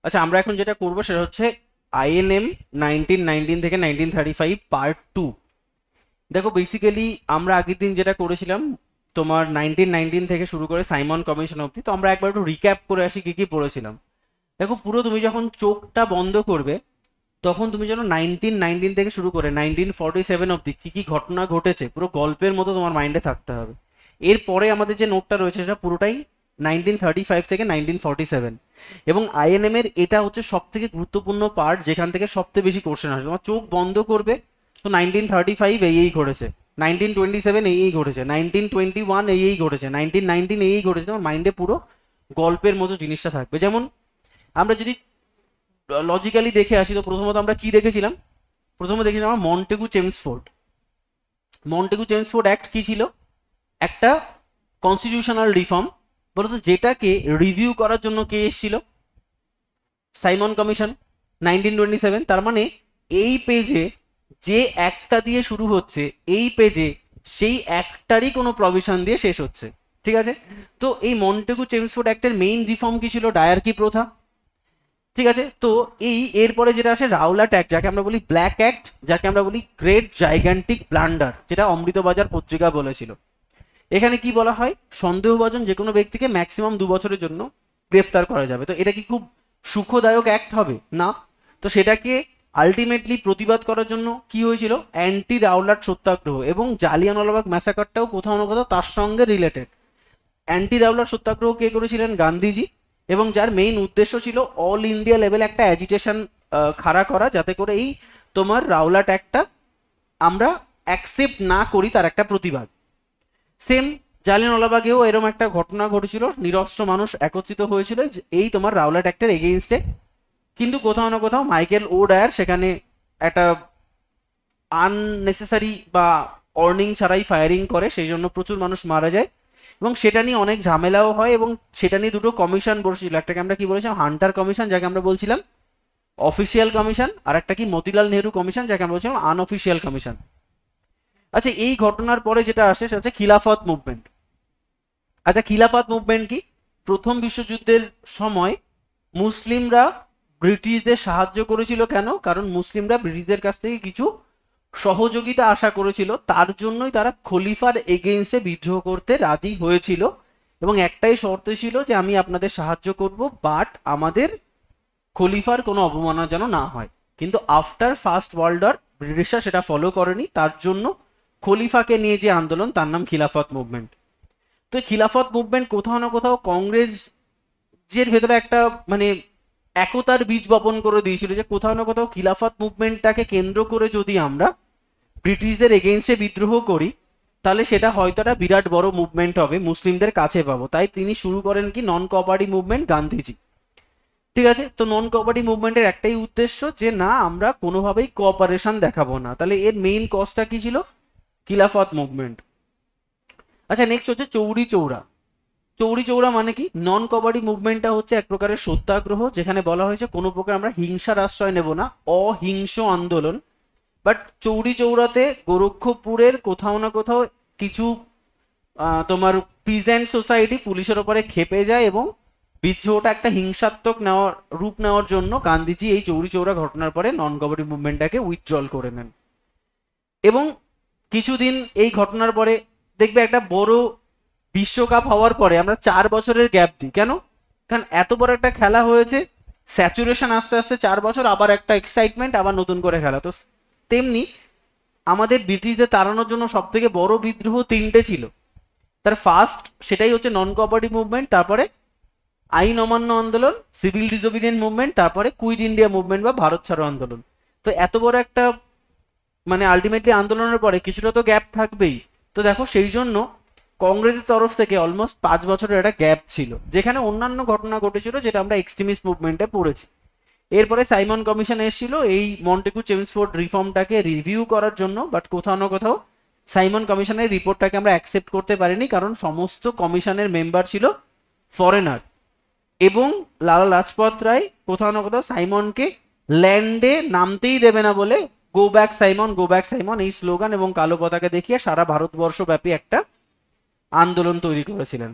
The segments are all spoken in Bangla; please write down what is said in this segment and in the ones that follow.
আচ্ছা, আমরা এখন যেটা করবো সেটা হচ্ছে আইএনএম 1919 থেকে 1935 পার্ট 2। দেখো বেসিক্যালি আমরা আগের দিন যেটা করেছিলাম তোমার 1919 থেকে শুরু করে সাইমন কমিশন অবধি, তো আমরা একবার একটু রিক্যাপ করে আসি কি কি পড়েছিলাম। দেখো পুরো তুমি যখন চোখটা বন্ধ করবে তখন তুমি যেন 1919 থেকে শুরু করে 1947 অবধি কি কি ঘটনা ঘটেছে পুরো গল্পের মতো তোমার মাইন্ডে থাকতে হবে। এরপরে আমাদের যে নোটটা রয়েছে সেটা পুরোটাই 1935 থেকে 1947। এবং আইএনএম এর এটা হচ্ছে সব থেকে গুরুত্বপূর্ণ পার্ট, যেখান থেকে সবথেকে বেশি কোশ্চেন আসে। তোমার চোখ বন্ধ করবে তো 1935 এই ঘটেছে, 1927 এই ঘটেছে, 1921 এই ঘটেছে, 1919 এই ঘটেছে, তোমার মাইন্ডে পুরো গল্পের মতো জিনিসটা থাকবে। যেমন আমরা যদি লজিক্যালি দেখে আসি তো প্রথমত আমরা কি দেখেছিলাম, প্রথমে দেখেছিলাম আমরা Montagu Chelmsford. Montagu Chelmsford act কি ছিল? একটা কনস্টিটিউশনাল রিফর্ম, বলতো যেটাকে রিভিউ করার জন্য কে এসেছিল? Simon commission 1927। তার মানে এই পেজে যে একটা দিয়ে শুরু হচ্ছে এই পেজে সেই একটারই কোনো প্রভিশন দিয়ে শেষ হচ্ছে। ঠিক আছে, তো এই মন্টেগু চেমসফোর্ড অ্যাক্টের মেইন রিফর্ম কি ছিল? ডায়ার্কি প্রথা। ঠিক আছে, তো এরপরে যেটা আসে রাওলাট অ্যাক্ট, যাকে আমরা বলি ব্ল্যাক অ্যাক্ট, যাকে আমরা বলি গ্রেট জাইগান্টিক ব্লান্ডার, যেটা অমৃতবাজার পত্রিকা বলেছিল। এখানে কি বলা হয়? সন্দেহভাজন যে কোনো ব্যক্তিকে ম্যাক্সিমাম 2 বছরের জন্য গ্রেফতার করা যাবে। তো এটা কি খুব সুখদায়ক অ্যাক্ট হবে? না। তো সেটাকে আলটিমেটলি প্রতিবাদ করার জন্য কি হয়েছিল? অ্যান্টি রাওলাট সত্যাগ্রহ, এবং জালিয়ানওয়ালাবাগ ম্যাসাকারটাও কোথাও না কোথাও তার সঙ্গে রিলেটেড। অ্যান্টি রাওলাট সত্যাগ্রহ কে করেছিলেন? গান্ধীজি। এবং যার মেইন উদ্দেশ্য ছিল অল ইন্ডিয়া লেভেলে একটা অ্যাজিটেশন খাড়া করা, যাতে করে এই তোমার রাওলাট অ্যাক্টটা আমরা অ্যাকসেপ্ট না করি, তার একটা প্রতিবাদ। সেম জালিয়ানওয়ালাবাগেও এরকম একটা ঘটনা ঘটেছিল, নিরস্ত্র মানুষ একত্রিত হয়েছিল এই তোমার রাওলাট অ্যাক্টের এগেইনস্টে। কিন্তু কোথাও না কোথাও মাইকেল ও ডায়ার সেখানে একটা আননেসেসারি বা অর্নিং ছাড়াই ফায়ারিং করে, সেই জন্য প্রচুর মানুষ মারা যায় এবং সেটা নিয়ে অনেক ঝামেলাও হয়। এবং সেটা নিয়ে দুটো কমিশন বসেছিল, একটাকে আমরা কি বলেছিলাম? হান্টার কমিশন, যাকে আমরা বলছিলাম অফিসিয়াল কমিশন, আর একটা কি মতিলাল নেহরু কমিশন, যাকে আমরা বলছিলাম আনঅফিসিয়াল কমিশন। আচ্ছা, এই ঘটনার পরে যেটা আসে সেটা হচ্ছে খিলাফত মুভমেন্ট। আচ্ছা, খিলাফত মুভমেন্ট কি? প্রথম বিশ্বযুদ্ধের সময় মুসলিমরা ব্রিটিশদের সাহায্য করেছিল। কেন? কারণ মুসলিমরা ব্রিটিশদের কাছ থেকে কিছু সহযোগিতা আশা করেছিল, তার জন্যই তারা খলিফার এগেইনস্টে বিদ্রোহ করতে রাজি হয়েছিল। এবং একটাই শর্ত ছিল যে আমি আপনাদের সাহায্য করব, বাট আমাদের খলিফার কোনো অবমাননা যেন না হয়। কিন্তু আফটার ফার্স্ট ওয়ার্ল্ড ওয়ার ব্রিটিশরা সেটা ফলো করেনি, তার জন্য খলিফাকে নিয়ে যে আন্দোলন তার নাম খিলাফত মুভমেন্ট। তো খিলাফত মুভমেন্ট কোথাও না কোথাও কংগ্রেসের ভেতরে একটা মানে একতার বীজ বপন করে দিয়েছিল, যে কোথাও না কোথাও খিলাফত মুভমেন্টটাকে কেন্দ্র করে যদি আমরা ব্রিটিশদের এগেইনস্টে বিদ্রোহ করি তাহলে সেটা হয়তো একটা বিরাট বড় মুভমেন্ট হবে, মুসলিমদের কাছে পাবো। তাই তিনি শুরু করেন কি নন কোঅপারেটিভ মুভমেন্ট, গান্ধীজি। ঠিক আছে, তো নন কোঅপারেটিভ মুভমেন্টের একটাই উদ্দেশ্য যে না আমরা কোনোভাবেই কোঅপারেশন দেখাবো না। তাহলে এর মেইন কজটা কি ছিল? খিলাফত মুভমেন্ট। আচ্ছা, নেক্সট হচ্ছে চৌরি চৌরা। চৌরি চৌরা মানে কি? নন কোঅপারেটিভ মুভমেন্টটা হচ্ছে এক প্রকারের সত্যাগ্রহ, যেখানে বলা হয়েছে কোনো প্রকার আমরা হিংসার আশ্রয় নেব না, অহিংস আন্দোলন। বাট চৌরি চৌরাতে গোরক্ষপুরের কোথাও না কোথাও কিছু তোমার পিজেন্ট সোসাইটি পুলিশের ওপরে খেপে যায় এবং বিদ্রোহটা একটা হিংসাত্মক রূপ নেওয়ার জন্য গান্ধীজি এই চৌরি চৌরা ঘটনার পরে নন কোঅপারেটিভ মুভমেন্টটাকে উইথড্রল করে নেন। এবং কিছুদিন এই ঘটনার পরে দেখবে একটা বড় বিশ্বকাপ হওয়ার পরে আমরা 4 বছরের গ্যাপ দিই। কেন? কারণ এত বড় একটা খেলা হয়েছে, স্যাচুরেশন আস্তে আস্তে 4 বছর, আবার একটা এক্সাইটমেন্ট, আবার নতুন করে খেলা। তো তেমনি আমাদের ব্রিটিশদের তাড়ানোর জন্য সব থেকে বড় বিদ্রোহ 3টে ছিল। তার ফার্স্ট সেটাই হচ্ছে নন কোঅপারেটিভ মুভমেন্ট, তারপরে আইন অমান্য আন্দোলন, সিভিল ডিসোবিডিয়েন্ট মুভমেন্ট, তারপরে কুইট ইন্ডিয়া মুভমেন্ট বা ভারত ছাড়ো আন্দোলন। তো এত বড় একটা মানে আলটিমেটলি আন্দোলনের পরে কিছুটা তো গ্যাপ থাকবেই। তো দেখো সেই জন্য কংগ্রেসের তরফ থেকে অলমোস্ট 5 বছরের একটা গ্যাপ ছিল, যেখানে অন্যান্য ঘটনা ঘটেছিল যেটা আমরা এক্সট্রিমিস্ট মুভমেন্টে পড়েছি। এরপরে সাইমন কমিশন এসেছিল এই মন্টেগু চেমসফোর্ড রিফর্মটাকে রিভিউ করার জন্য, বাট কোথাও না কোথাও সাইমন কমিশনের রিপোর্টটাকে আমরা অ্যাকসেপ্ট করতে পারিনি, কারণ সমস্ত কমিশনের মেম্বার ছিল ফরেনার। এবং লালা লাজপত রায় কোথাও না কোথাও সাইমনকে ল্যান্ডে নামতেই দেবে না বলে go back Simon, go back Simon এই স্লোগান এবং কালো পতাকা দেখিয়ে সারা ভারতবর্ষ ব্যাপী একটা আন্দোলন তৈরি করেছিলেন।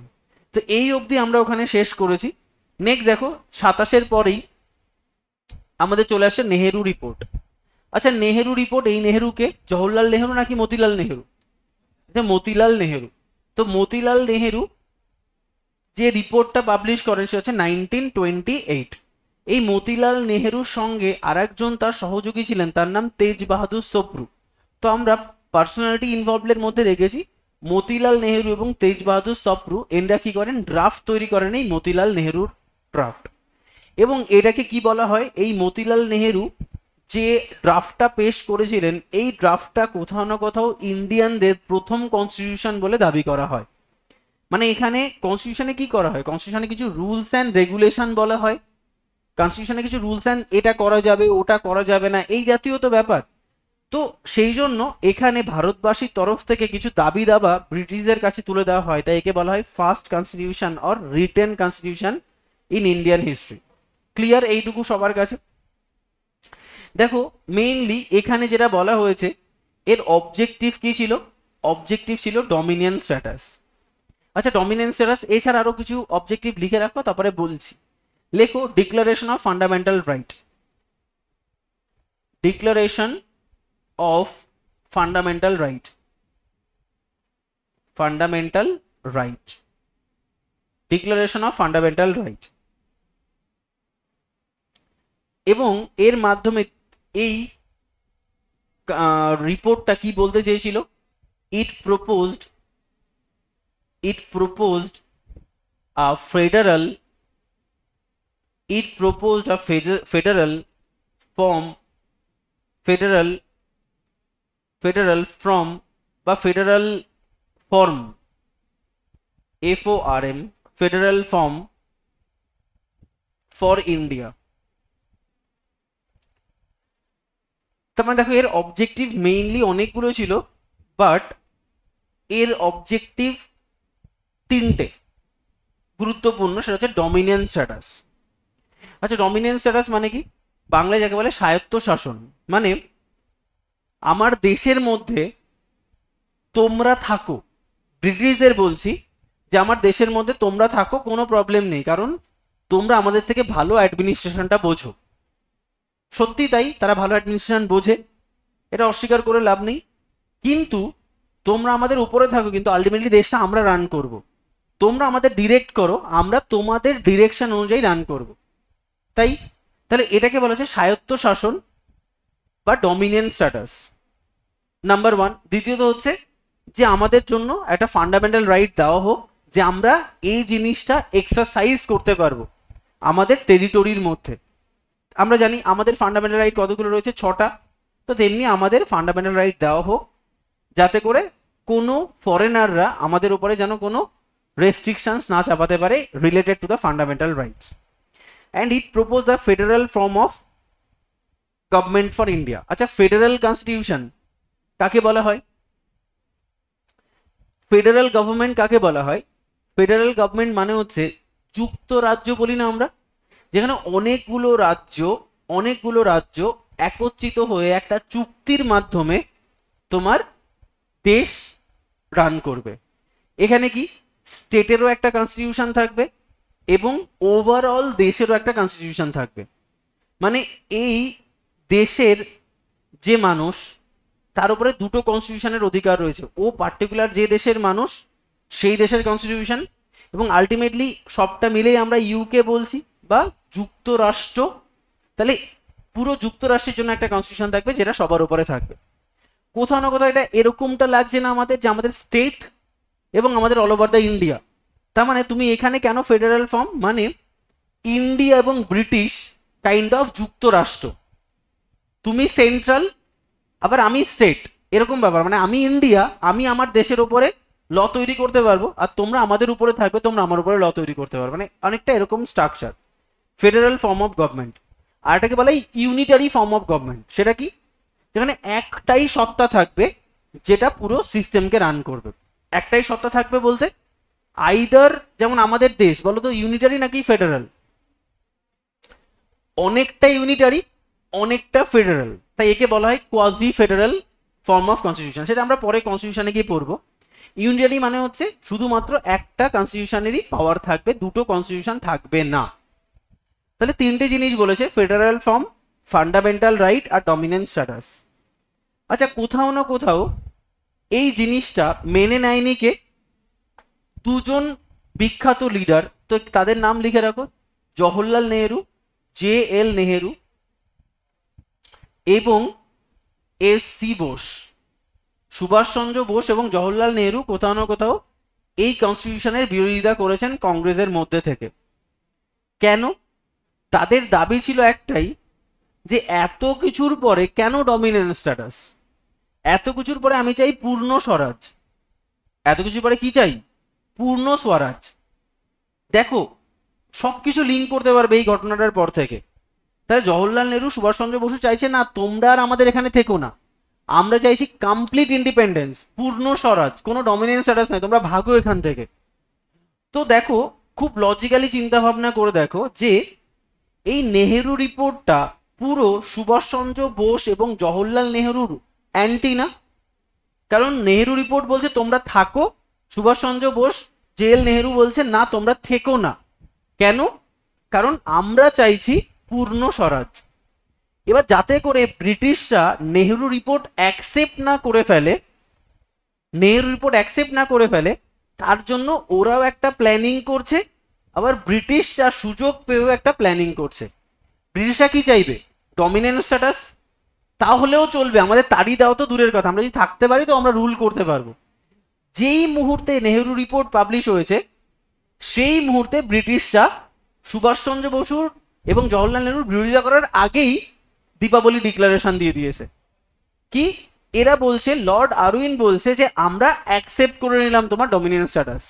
তো এই অবধি আমরা ওখানে শেষ করেছি। নেক্সট দেখো 27-এর পরেই আমাদের চলে আসে নেহেরু রিপোর্ট। আচ্ছা, নেহেরু রিপোর্ট, এই নেহেরুকে জওহরলাল নেহেরু নাকি মতিলাল নেহেরু? এটা মতিলাল নেহেরু। তো মতিলাল নেহেরু যে রিপোর্টটা পাবলিশ করেন সে হচ্ছে 1928। এই মতিলাল নেহেরুর সঙ্গে আরেকজন তার সহযোগী ছিলেন, তার নাম তেজ বাহাদুর সপ্রু। তো আমরা পার্সোনালিটি ইনভলভের মধ্যে রেখেছি মতিলাল নেহেরু এবং তেজ বাহাদুর সপ্রু। এনরা কি করেন, ড্রাফট তৈরি করেন এই মতিলাল নেহেরুর ড্রাফট। এবং এটাকে কি বলা হয়, এই মতিলাল নেহেরু যে ড্রাফটটা পেশ করেছিলেন, এই ড্রাফটটা কোথাও না কোথাও ইন্ডিয়ানদের প্রথম কনস্টিটিউশন বলে দাবি করা হয়। মানে এখানে কনস্টিটিউশনে কি করা হয়, কনস্টিটিউশনে কিছু রুলস অ্যান্ড রেগুলেশন বলা হয়, কনস্টিটিউশনে কিছু রুলস অ্যান্ড এটা করা যাবে ওটা করা যাবে না এই জাতীয় তো ব্যাপার। তো সেই জন্য এখানে ভারতবাসীর তরফ থেকে কিছু দাবি দাবা ব্রিটিশদের কাছে তুলে দেওয়া হয়, তাই একে বলা হয় first constitution or written constitution in Indian history. Clear এইটুকু সবার কাছে? দেখো মেইনলি এখানে যেটা বলা হয়েছে এর অবজেক্টিভ কি ছিল, অবজেক্টিভ ছিল ডমিনিয়ন স্ট্যাটাস। আচ্ছা, ডমিনেন্স স্ট্যাটাস এছাড়া আরো কিছু অবজেক্টিভ লিখে রাখো, তারপরে বলছি। লেখো declaration of fundamental right, declaration of fundamental right, fundamental right, declaration of fundamental right. এবং এর মাধ্যমে এই রিপোর্টটা কি বলতে চেয়েছিল, ইট proposed a federal form, federal form FORM, federal form for India। তার মানে দেখো এর অবজেক্টিভ মেইনলি অনেকগুলো ছিল, বাট এর অবজেক্টিভ তিনটে গুরুত্বপূর্ণ, সেটা হচ্ছে ডমিনিয়ন স্ট্যাটাস। আচ্ছা, ডমিনিয়ন স্ট্যাটাস মানে কি, বাংলায় যাকে বলে স্বায়ত্ত শাসন। মানে আমার দেশের মধ্যে তোমরা থাকো, ব্রিটিশদের বলছি যে আমার দেশের মধ্যে তোমরা থাকো, কোনো প্রবলেম নেই, কারণ তোমরা আমাদের থেকে ভালো অ্যাডমিনিস্ট্রেশনটা বোঝো। সত্যি তাই, তারা ভালো অ্যাডমিনিস্ট্রেশন বোঝে, এটা অস্বীকার করে লাভ নেই। কিন্তু তোমরা আমাদের উপরে থাকো, কিন্তু আলটিমেটলি দেশটা আমরা রান করব। তোমরা আমাদের ডিরেক্ট করো, আমরা তোমাদের ডিরেকশন অনুযায়ী রান করব। তাই তাহলে এটাকে বলা হচ্ছে স্বায়ত্ত শাসন বা ডমিনিয়ন স্ট্যাটাস, নাম্বার ওয়ান। দ্বিতীয়ত হচ্ছে যে আমাদের জন্য একটা ফান্ডামেন্টাল রাইট দেওয়া হোক যে আমরা এই জিনিসটা এক্সারসাইজ করতে পারবো আমাদের টেরিটরির মধ্যে। আমরা জানি আমাদের ফান্ডামেন্টাল রাইট কতগুলো রয়েছে, 6টা। তো তেমনি আমাদের ফান্ডামেন্টাল রাইট দেওয়া হোক যাতে করে কোনো ফরেনাররা আমাদের উপরে যেন কোনো রেস্ট্রিকশনস না চাপাতে পারে related to the fundamental rights. And it propose the federal form of government for India. আচ্ছা, ফেডারেল কনস্টিটিউশন কাকে বলা হয়, ফেডারেল গভর্নমেন্ট কাকে বলা হয়? ফেডারেল গভর্নমেন্ট মানে হচ্ছে যুক্তরাজ্য বলি না আমরা, যেখানে অনেকগুলো রাজ্য একত্রিত হয়ে একটা চুক্তির মাধ্যমে তোমার দেশ রান করবে। এখানে কি স্টেটেরও একটা কনস্টিটিউশন থাকবে এবং ওভারঅল দেশেরও একটা কনস্টিটিউশন থাকবে। মানে এই দেশের যে মানুষ তার উপরে দুটো কনস্টিটিউশনের অধিকার রয়েছে, ও পার্টিকুলার যে দেশের মানুষ সেই দেশের কনস্টিটিউশন, এবং আলটিমেটলি সবটা মিলেই আমরা ইউকে বলছি বা যুক্তরাষ্ট্র। তাহলে পুরো যুক্তরাষ্ট্রের জন্য একটা কনস্টিটিউশন থাকবে যেটা সবার উপরে থাকবে। কোথাও না কোথাও এটা এরকমটা লাগছে না আমাদের, যে আমাদের স্টেট এবং আমাদের অল ওভার দ্য ইন্ডিয়া। তার মানে তুমি এখানে কেন ফেডারেল ফর্ম, মানে ইন্ডিয়া এবং ব্রিটিশ কাইন্ড অফ যুক্তরাষ্ট্র, তুমি সেন্ট্রাল আবার আমি স্টেট, এরকম ব্যাপার। মানে আমি ইন্ডিয়া, আমি আমার দেশের উপরে ল তৈরি করতে পারবো, আর তোমরা আমাদের উপরে থাকবে, তোমরা আমার উপরে ল তৈরি করতে পারবে। মানে অনেকটা এরকম structure federal form of government. আর এটাকে বলা হয় ইউনিটারি ফর্ম অফ গভর্নমেন্ট। সেটা কি, যেখানে একটাই সত্তা থাকবে যেটা পুরো সিস্টেমকে রান করবে। একটাই সত্তা থাকবে বলতে আইদার, যেমন আমাদের দেশ বলো তো ইউনিটারি নাকি ফেডারেল? অনেকটা ইউনিটারি, অনেকটা ফেডারেল, তাই একে বলা হয় quasi federal form of constitution. সেটা আমরা পরে কনস্টিটিউশনে গিয়ে পড়বো। ইউনিটারি মানে হচ্ছে শুধুমাত্র একটা কনস্টিটিউশনেরই পাওয়ার থাকবে, দুটো কনস্টিটিউশন থাকবে না। তাহলে তিনটে জিনিস বলেছে, ফেডারেল ফর্ম, ফান্ডামেন্টাল রাইট আর ডমিনেন্স স্ট্যাটাস। আচ্ছা, কোথাও না কোথাও এই জিনিসটা মেনে নেয়নি কে? দুজন বিখ্যাত লিডার, তো তাদের নাম লিখে রাখো, জওহরলাল নেহেরু, JL নেহেরু এবং SC বোস। সুভাষচন্দ্র বোস এবং জওহরলাল নেহেরু কোথাও না কোথাও এই কনস্টিটিউশনের বিরোধিতা করেছেন কংগ্রেসের মধ্যে থেকে। কেন? তাদের দাবি ছিল একটাই, যে এত কিছুর পরে কেন ডমিনেন্ট স্ট্যাটাস? এত কিছুর পরে আমি চাই পূর্ণ স্বরাজ। এত কিছুর পরে কি চাই? পূর্ণ স্বরাজ। দেখো, সবকিছু লিঙ্ক করতে পারবে এই ঘটনাটার পর থেকে। তাহলে জওহরলাল নেহরু, সুভাষচন্দ্র বসু চাইছে না তোমরা আর আমাদের এখানে থেকো না, আমরা চাইছি কমপ্লিট ইন্ডিপেন্ডেন্স, পূর্ণ স্বরাজ, কোনো ডমিনেন্স স্ট্যাটাস নাই, তোমরা ভাগো এখান থেকে। তো দেখো, খুব লজিক্যালি চিন্তা ভাবনা করে দেখো যে এই নেহেরু রিপোর্টটা পুরো সুভাষচন্দ্র বোস এবং জওহরলাল নেহেরুর অ্যান্টি না? কারণ নেহেরু রিপোর্ট বলছে তোমরা থাকো, সুভাষচন্দ্র বোস, JL নেহেরু বলছে না তোমরা থেকো না। কেন? কারণ আমরা চাইছি পূর্ণ স্বরাজ। এবার যাতে করে ব্রিটিশরা নেহেরু রিপোর্ট অ্যাকসেপ্ট না করে ফেলে, তার জন্য ওরাও একটা প্ল্যানিং করছে, আবার ব্রিটিশরা সুযোগ পেয়েও একটা প্ল্যানিং করছে। ব্রিটিশরা কি চাইবে? Dominant status. তাহলেও চলবে, আমাদের তাড়ি দেওয়া তো দূরের কথা, আমরা যদি থাকতে পারি তো আমরা রুল করতে পারবো। যেই মুহূর্তে নেহেরু রিপোর্ট পাবলিশ হয়েছে সেই মুহূর্তে ব্রিটিশরা সুভাষচন্দ্র বসুর এবং জওহরলাল নেহরুর বিরোধিতা করার আগেই দীপাবলি ডিক্লারেশন দিয়ে দিয়েছে। কি এরা বলছে? লর্ড আরউইন বলছে যে আমরা অ্যাকসেপ্ট করে নিলাম তোমার ডমিনেন্ট স্ট্যাটাস।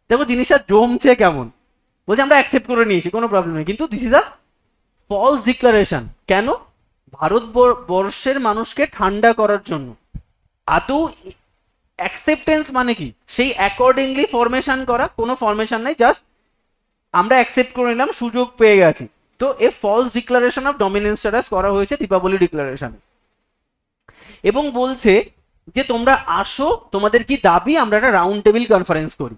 দেখো জিনিসটা জমছে কেমন, বলছে আমরা অ্যাকসেপ্ট করে নিয়েছি, কোনো প্রবলেম নেই, কিন্তু this is a false declaration. কেন? ভারতবর্ষের মানুষকে ঠান্ডা করার জন্য। আদৌ অ্যাকসেপ্টেন্স মানে কি? সেই অ্যাকর্ডিংলি ফরমেশন করা, কোনো ফরমেশন নাই, জাস্ট আমরা অ্যাকসেপ্ট করে নিলাম, সুযোগ পেয়ে গেছি। তো এ false declaration of dominance status করা হয়েছে দীপাবলি ডিক্লারেশনে। এবং বলছে যে তোমরা আসো, তোমাদের কি দাবি, আমরা একটা রাউন্ড টেবিল কনফারেন্স করি।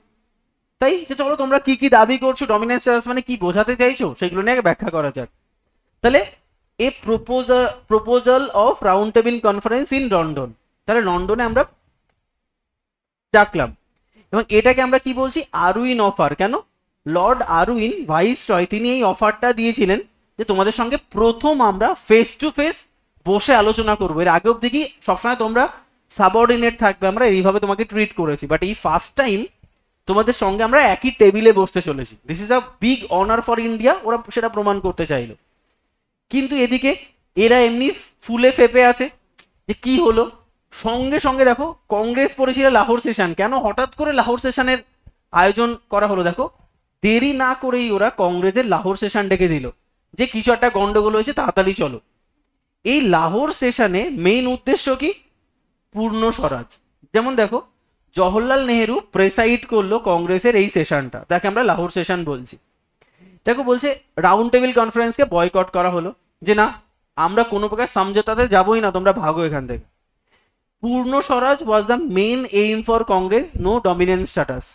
তাই যে চলো তোমরা কি কি দাবি করছো, ডমিনেন্স স্ট্যাটাস মানে কি বোঝাতে চাইছো, সেগুলো নিয়ে ব্যাখ্যা করা যাক। তাহলে এ proposal of round table conference in London, তাহলে লন্ডনে আমরা ডাকলাম, এবং এটাকে আমরা কি বলছি? Irwin offer. কেন? লর্ড আরউইন ভাইসরয় তিনি এই অফারটা দিয়েছিলেন যে তোমাদের সঙ্গে প্রথম আমরা ফেস টু ফেস বসে আলোচনা করবো। এর আগে অব্দি কি সবসময় তোমরা সাবঅর্ডিনেট থাকবে, আমরা এইভাবে তোমাকে ট্রিট করেছি, বাট এই ফার্স্ট টাইম তোমাদের সঙ্গে আমরা একই টেবিলে বসতে চলেছি। This is a big honour for India. ওরা সেটা প্রমাণ করতে চাইলো, কিন্তু এদিকে এরা এমনি ফুলে ফেপে আছে যে কি হলো। সঙ্গে সঙ্গে দেখো কংগ্রেস পড়েছিল লাহোর সেশন। কেন হঠাৎ করে লাহোর সেশনের আয়োজন করা হলো? দেখো দেরি না করেই ওরা কংগ্রেসের লাহোর সেশন ডেকে দিল যে কিছু একটা গন্ডগোল হয়েছে, তাড়াতাড়ি চলো। এই লাহোর সেশনে মেইন উদ্দেশ্য কি? পূর্ণ স্বরাজ। যেমন দেখো জওহরলাল নেহেরু প্রেসাইড করলো কংগ্রেসের এই সেশনটা, তাকে আমরা লাহোর সেশন বলছি। দেখো বলছে রাউন্ড টেবিল কনফারেন্সকে বয়কট করা হলো, যে না আমরা কোনো প্রকার সমঝোতাতে যাবোই না, তোমরা ভাগো এখান থেকে। Purna Swaraj was the main aim for Congress, no dominant status.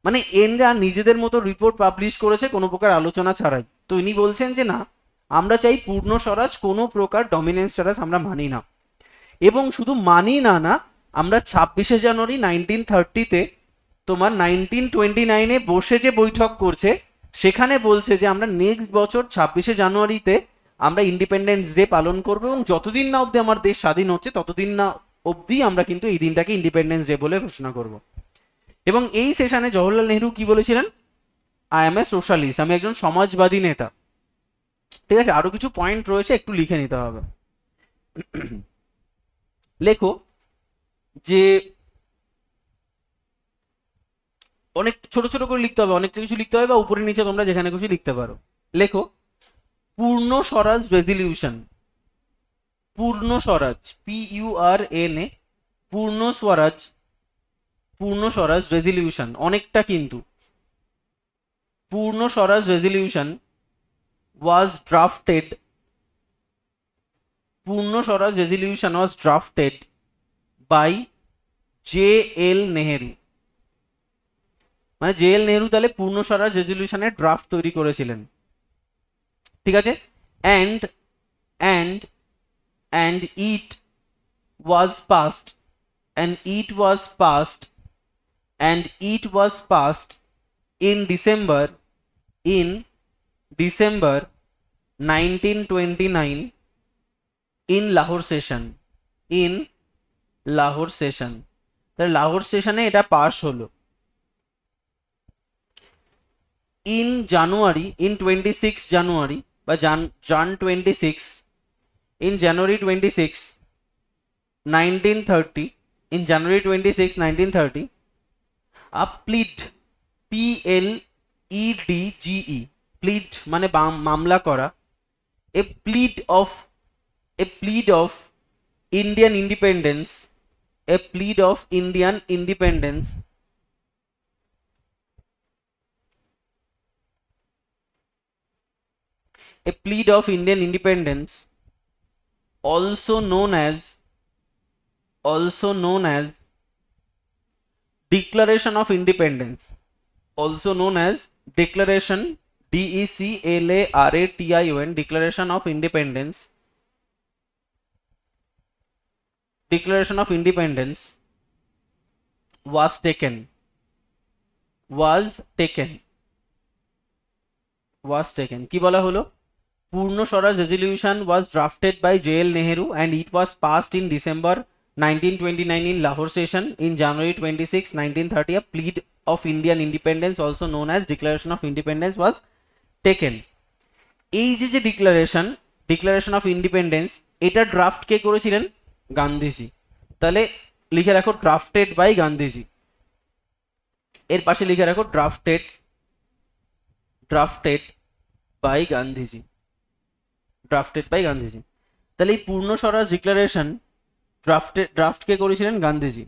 মানে এনরা নিজেদের মতো রিপোর্ট পাবলিশ করেছে কোনো প্রকার আলোচনা ছাড়াই। তো ইনি বলছেন যে না আমরা চাই পূর্ণ স্বরাজ, কোনো প্রকার ডমিনেন্ট স্ট্যাটাস আমরা মানি না। এবং শুধু মানি না, আমরা 26শে জানুয়ারি 1930-তে তোমার 1929-এ বসে যে বৈঠক করছে সেখানে বলছে যে আমরা নেক্সট বছর 26শে জানুয়ারিতে আমরা ইন্ডিপেন্ডেন্স ডে পালন করবো, এবং যতদিন না অবধি আমার দেশ স্বাধীন হচ্ছে ততদিন না অবধি আমরা কিন্তু এই দিনটাকে ইন্ডিপেন্ডেন্স ডে বলে ঘোষণা করব। এবং এই সেশনে জওহরলাল নেহরু কি বলেছিলেন? আই এম এ সোশ্যালিস্ট, আমি একজন সমাজবাদী নেতা। ঠিক আছে, আরো কিছু পয়েন্ট রয়েছে, একটু লিখে নিতে হবে। লেখো যে অনেক ছোট ছোট করে লিখতে হবে, অনেকটা কিছু লিখতে হবে, বা উপরে নিচে তোমরা যেখানে খুশি লিখতে পারো। লেখো পূর্ণ স্বরাজ রেজলিউশন। পূর্ণ স্বরাজ, PURNA, পূর্ণ স্বরাজ রেজলিউশন। অনেকটা কিন্তু Purna Swaraj resolution was drafted by JL Nehru. মানে JL নেহেরু তাহলে পূর্ণ স্বরাজ রেজলিউশনের ড্রাফট তৈরি করেছিলেন। ঠিক আছে, and and it was passed and it was passed and it was passed in December 1929 in Lahore session. In Lahore session. তাহলে লাহোর সেশনে এটা পাস হলো। in January, in 26 January বা Jan 26, in January 26 1930, in January 26 1930 a plead, PLEDGE, plead মানে মামলা করা, a plead of Indian independence, a plead of Indian independence a plead of Indian independence, also known as Declaration of Independence, also known as Declaration, DECLARATION, Declaration of Independence, Declaration of Independence was taken কি বলা হলো? পূর্ণ Swaraj resolution was drafted by JL Nehru and it was passed in December 1929 in Lahore session. In January 26 1930 a plead of Indian independence, also known as Declaration of Independence, was taken. এই যে ডিক্লারেশন অফ ইন্ডিপেন্ডেন্স, এটা ড্রাফট কে করেছিলেন? গান্ধীজি। তাহলে লিখে রাখো ড্রাফটেড বাই গান্ধীজি, এর পাশে লিখে রাখো ড্রাফটেড বাই গান্ধীজি, তাহলে এই পূর্ণ স্বরাজ ডিক্লারেশন ড্রাফট কে করেছিলেন? গান্ধীজি।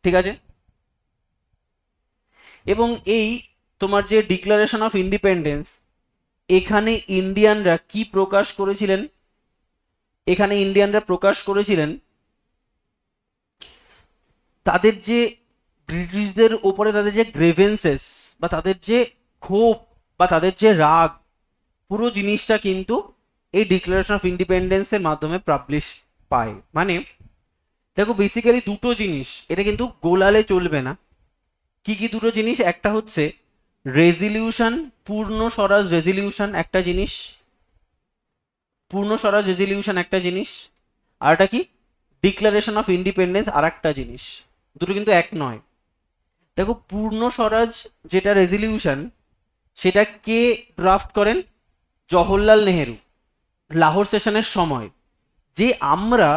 ঠিক আছে। এবং এই তোমার যে ডিক্লারেশন অফ ইন্ডিপেন্ডেন্স, এখানে ইন্ডিয়ানরা কি প্রকাশ করেছিলেন? এখানে ইন্ডিয়ানরা প্রকাশ করেছিলেন তাদের যে ব্রিটিশদের ওপরে তাদের যে গ্রেভেন্সেস বা তাদের যে ক্ষোভ বা তাদের যে রাগ, পুরো জিনিসটা কিন্তু এই ডিক্লারেশন অফ ইন্ডিপেন্ডেন্সের মাধ্যমে পাবলিশ পায়। মানে দেখো বেসিক্যালি দুটো জিনিস, এটা কিন্তু গোলালে চলবে না। কি কি দুটো জিনিস? একটা হচ্ছে রেজলিউশন, পূর্ণ স্বরাজ রেজলিউশন একটা জিনিস, আর একটা কি ডিক্লারেশন অফ ইন্ডিপেন্ডেন্স আর একটা জিনিস, দুটো কিন্তু এক নয়। দেখো পূর্ণ স্বরাজ যেটা রেজলিউশন, সেটা কে ড্রাফট করেন? জওহরলাল নেহেরু লাহোর সেশনের সময়, যে আমরা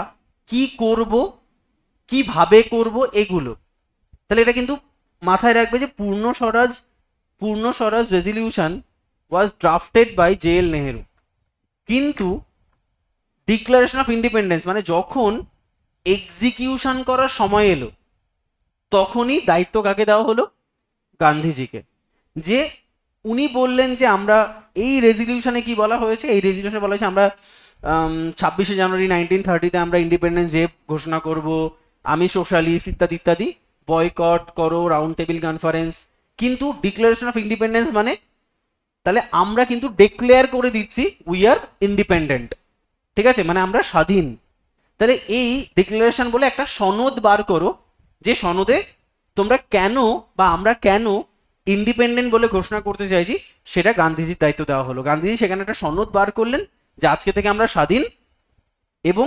কি করব, কিভাবে করব এগুলো। তাহলে এটা কিন্তু মাথায় রাখবে যে Purna Swaraj resolution was drafted by JL Nehru. কিন্তু ডিক্লারেশন অফ ইন্ডিপেন্ডেন্স মানে যখন এক্সিকিউশন করার সময় এলো, তখনই দায়িত্ব কাকে দেওয়া হলো? গান্ধীজিকে। যে উনি বললেন যে আমরা এই রেজলিউশনে কি বলা হয়েছে? এই রেজলিউশনে বলা হয়েছে আমরা 26শে জানুয়ারি 1930-তে আমরা ইন্ডিপেন্ডেন্স ডে ঘোষণা করব, আমি সোশ্যালিস্ট ইত্যাদি ইত্যাদি, বয়কট করো, রাউন্ড টেবিল কনফারেন্স। কিন্তু ডিক্লারেশন অফ ইন্ডিপেন্ডেন্স মানে তাহলে আমরা কিন্তু ডিক্লেয়ার করে দিচ্ছি উই আর ইন্ডিপেন্ডেন্ট। ঠিক আছে, মানে আমরা স্বাধীন। তাহলে এই ডিক্লারেশন বলে একটা সনদ বার করো, যে সনদে তোমরা কেন বা আমরা কেন ইন্ডিপেন্ডেন্ট বলে ঘোষণা করতে চাইছি সেটা গান্ধীজির দায়িত্ব দেওয়া হলো। গান্ধীজি সেখানে একটা সনদ বার করলেন যে আজকে থেকে আমরা স্বাধীন, এবং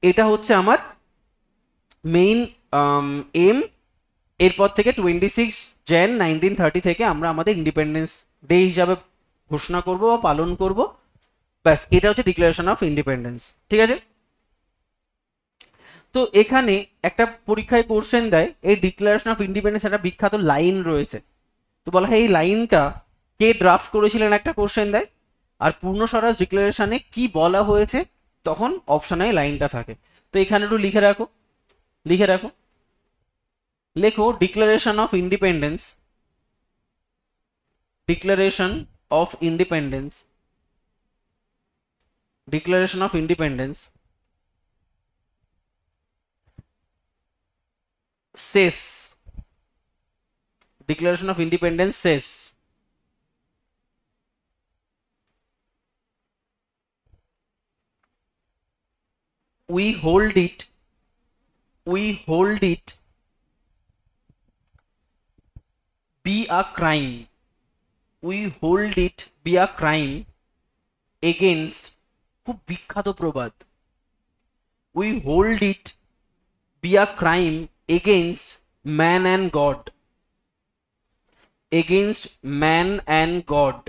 এটা হচ্ছে আমার মেইন এম। এরপর থেকে 26 jan 1930 থেকে আমরা আমাদের ইন্ডিপেন্ডেন্স ডে হিসাবে ঘোষণা করব বা পালন করব। ব্যাস, এটা হচ্ছে ডিক্লারেশন অফ ইন্ডিপেন্ডেন্স। ঠিক আছে। তো এখানে একটা পরীক্ষায় কোশ্চেন দেয়, এই ডিক্লারেশন অফ ইন্ডিপেন্ডেন্স একটা বিখ্যাত লাইন রয়েছে, তো বলা হয় এই লাইনটা কে ড্রাফট করেছিলেন, একটা কোশ্চেন দেয়। আর পূর্ণ স্বরাজ ডিক্লারেশনে কি বলা হয়েছে, তখন অপশনে লাইনটা থাকে। তো এখানে একটু লিখে রাখো লেখো declaration of independence, declaration of independence says, Declaration of Independence says we hold it be a crime, we hold it be a crime against, খুব বিখ্যাত প্রবাদ, we hold it be a crime against man and God, against man and God,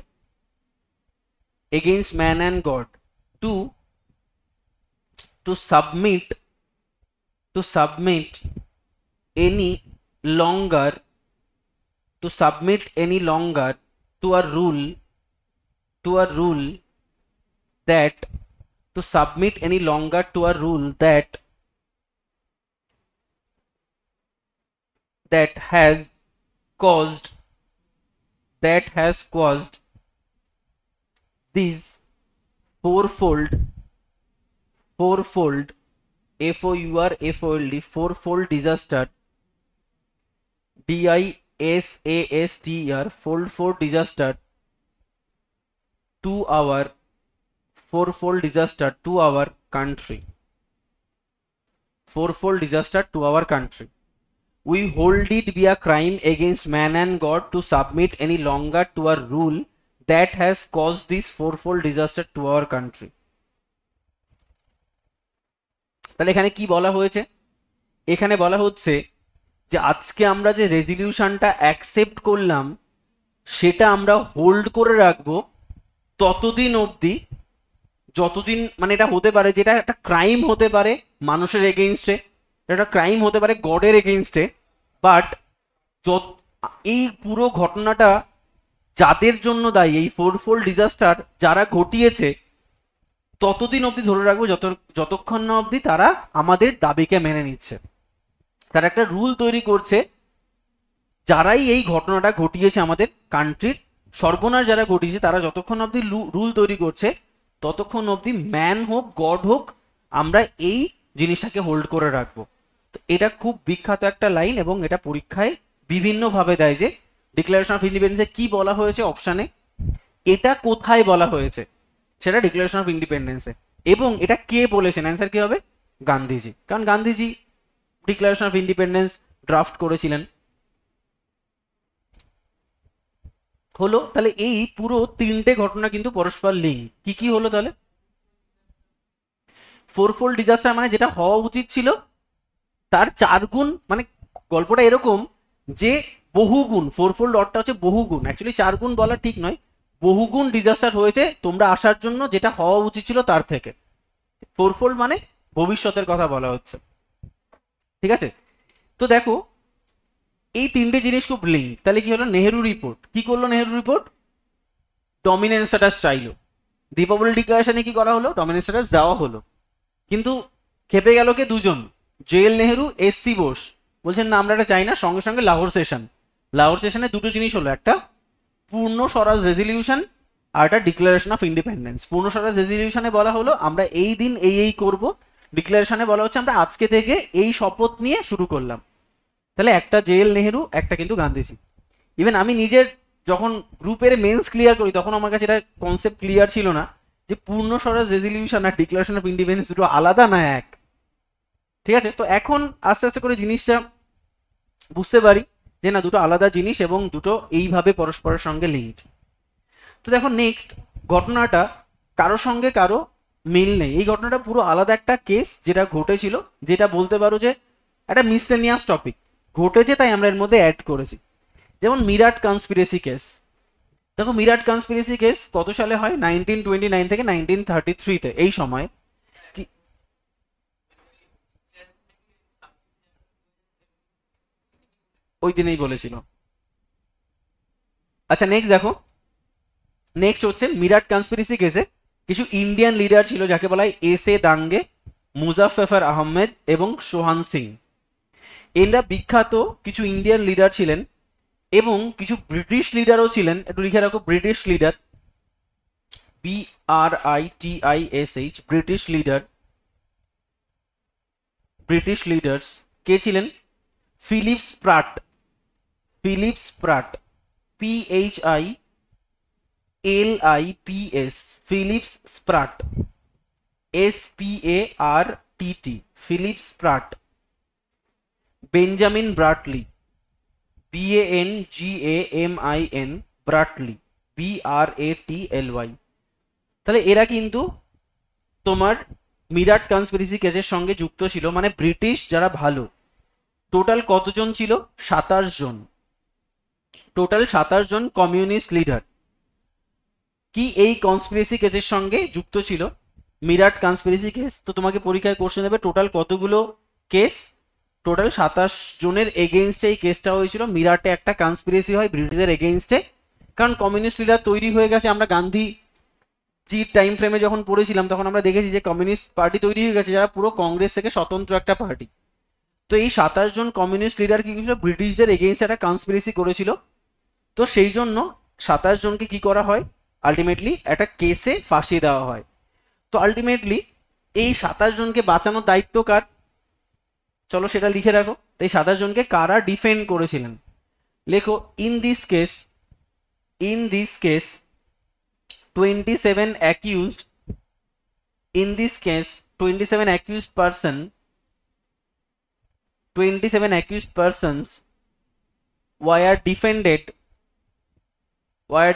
against man and God, to submit any longer, to submit any longer to a rule that, to submit any longer to a rule that has caused these fourfold fourfold disaster, disaster, fourfold disaster to our country, fourfold disaster to our country. We hold it be a crime against man and God to submit any longer to a rule that has caused this fourfold disaster to our country. তাহলে এখানে কি বলা হয়েছে? এখানে বলা হচ্ছে যে আজকে আমরা যে রেজলিউশনটা অ্যাকসেপ্ট করলাম সেটা আমরা হোল্ড করে রাখবো ততদিন অবধি যতদিন, মানে এটা হতে পারে যেটা একটা ক্রাইম হতে পারে মানুষের এগেইনস্টে, এটা ক্রাইম হতে পারে গডের এগেইনস্টে, বাট এই পুরো ঘটনাটা যাদের জন্য দায়ী, এই ফোরফোল্ড ডিজাস্টার যারা ঘটিয়েছে, ততদিন অবধি ধরে রাখবো যতক্ষণ না অবধি তারা আমাদের দাবিকে মেনে নিচ্ছে। তারা একটা রুল তৈরি করছে, যারাই এই ঘটনাটা ঘটিয়েছে আমাদের কান্ট্রির সর্বনাশ যারা ঘটিয়েছে তারা যতক্ষণ অবধি রুল তৈরি করছে ততক্ষণ অবধি ম্যান হোক গড হোক আমরা এই জিনিসটাকে হোল্ড করে রাখবো। তো এটা খুব বিখ্যাত একটা লাইন এবং এটা পরীক্ষায় বিভিন্নভাবে দেয় যে ডিক্লারেশন অফ ইন্ডিপেন্ডেন্সে কি বলা হয়েছে অপশানে, এটা কোথায় বলা হয়েছে সেটা ডিক্লারেশন অফ ইন্ডিপেন্ডেন্সে, এবং এটা কে বলেছেন, অ্যান্সার কি হবে? গান্ধীজি, কারণ Gandhiji declaration of independence draft করেছিলেন। হলো, তাহলে এই পুরো তিনটে ঘটনা কিন্তু পরস্পর লিঙ্ক। কি কি হলো তাহলে? ফোরফোল্ড ডিজাস্টার মানে যেটা হওয়া উচিত ছিল তার 4 গুণ, মানে গল্পটা এরকম যে বহুগুণ, ফোরফোল্ড অর্থটা হচ্ছে বহুগুণ, অ্যাকচুয়ালি 4 গুণ বলা ঠিক নয়, বহুগুণ ডিজাস্টার হয়েছে তোমরা আসার জন্য যেটা হওয়া উচিত ছিল তার থেকে। ফোরফোল্ড মানে ভবিষ্যতের কথা বলা হচ্ছে, ঠিক আছে? তো দেখো এই তিনটে জিনিস খুব লিঙ্ক। তাহলে কি হলো? নেহেরু রিপোর্ট কি করলো? নেহেরু রিপোর্ট ডমিনেন্স স্ট্যাটাস চাইলো, দীপাবলি ডিক্লারেশনে কি করা হলো? ডমিনেন্স স্ট্যাটাস দেওয়া হলো, কিন্তু খেপে গেল কে? দুজন, জেএল নেহেরু, এসসি বোস, বলছেন না আমরা এটা চাই না। সঙ্গে সঙ্গে লাহোর সেশনে দুটো জিনিস হলো, একটা পূর্ণ স্বরাজ রেজলিউশন আর একটা ডিক্লারেশন অফ ইন্ডিপেন্ডেন্স। পূর্ণ স্বরাজ রেজলিউশনে বলা হলো আমরা এই দিন এই করব, ডিক্লারেশনে বলা হচ্ছে আমরা আজকে থেকে এই শপথ নিয়ে শুরু করলাম। তাহলে একটা জেএল নেহেরু, একটা কিন্তু গান্ধীজি। ইভেন আমি নিজের যখন গ্রুপের মেন্স ক্লিয়ার করি তখন আমার কাছে এটা কনসেপ্ট ক্লিয়ার ছিল না যে পূর্ণ স্বরাজ রেজলিউশন আর ডিক্লারেশন অফ ইন্ডিপেন্ডেন্স দুটো আলাদা না এক, ঠিক আছে? তো এখন আস্তে আস্তে করে জিনিসটা বুঝতে পারি যে না, দুটো আলাদা জিনিস এবং দুটো এইভাবে পরস্পরের সঙ্গে লিঙ্কড। তো দেখো নেক্সট ঘটনাটা কারো সঙ্গে কারো মিল নেই, এই ঘটনাটা পুরো আলাদা একটা কেস যেটা ঘটেছিল, যেটা বলতে পারো যে একটা মিসলেনিয়াস টপিক ঘটেছে তাই আমরা এর মধ্যে অ্যাড করেছি। যেমন মিরাট কনস্পিরেসি কেস। দেখো মিরাট কনস্পিরেসি কেস কত সালে হয়? 1929 থেকে 1933-তে, এই সময় কি ওই দিনেই বলেছিল। আচ্ছা নেক্সট দেখো, নেক্সট হচ্ছে মিরাট কনস্পিরেসি কেসে কিছু ইন্ডিয়ান লিডার ছিল যাকে বলা হয় এস.এ. দাঙ্গে, মুজাফফর আহমেদ এবং সোহান সিং। এরা বিখ্যাত কিছু ইন্ডিয়ান লিডার ছিলেন এবং কিছু ব্রিটিশ লিডারও ছিলেন। একটু লিখে রাখো, British leader, BRITISH, British leader. British leaders কে ছিলেন? Philip Spratt, PHILIPS, Philips Spratt, SPART, T, Philip Spratt, Benjamin Bradley, BANGAMIN, Bradley, BRATLY। তাহলে এরা কিন্তু তোমার মিরাট কনস্পিরেসি কেসের সঙ্গে যুক্ত ছিল, মানে ব্রিটিশ যারা ভালো। টোটাল কতজন ছিল? 27 জন। টোটাল 27 জন কমিউনিস্ট লিডার কি এই কনস্পিরেসি কেসের সঙ্গে যুক্ত ছিল। মিরাট কনস্পিরেসি কেস, তো তোমাকে পরীক্ষায় কোশ্চেন দেবে টোটাল কতগুলো কেস। টোটাল 27 জনের এগেইনস্টে এই কেসটা হয়েছিল। মিরাটে একটা কনস্পিরেসি হয় ব্রিটিশদের এগেইনস্টে, কারণ কমিউনিস্ট লিডার তৈরি হয়ে গেছে। আমরা গান্ধীজির টাইম ফ্রেমে যখন পড়েছিলাম তখন আমরা দেখেছি যে কমিউনিস্ট পার্টি তৈরি হয়ে গেছে, যারা পুরো কংগ্রেস থেকে স্বতন্ত্র একটা পার্টি। তো এই 27 জন কমিউনিস্ট লিডার কি ছিল? ব্রিটিশদের এগেইনস্টে একটা কনস্পিরেসি করেছিল। তো সেই জন্য 27 জনকে কি করা হয়? আলটিমেটলি একটা কেসে ফাঁসিয়ে দেওয়া হয়। তো আলটিমেটলি এই 27 জনকে বাঁচানোর দায়িত্ব কার? চলো সেটা লিখে রাখো। তো এই 27 জনকে কারা ডিফেন্ড করেছিলেন? লেখো, in this case 27 accused, in this case 27 accused persons were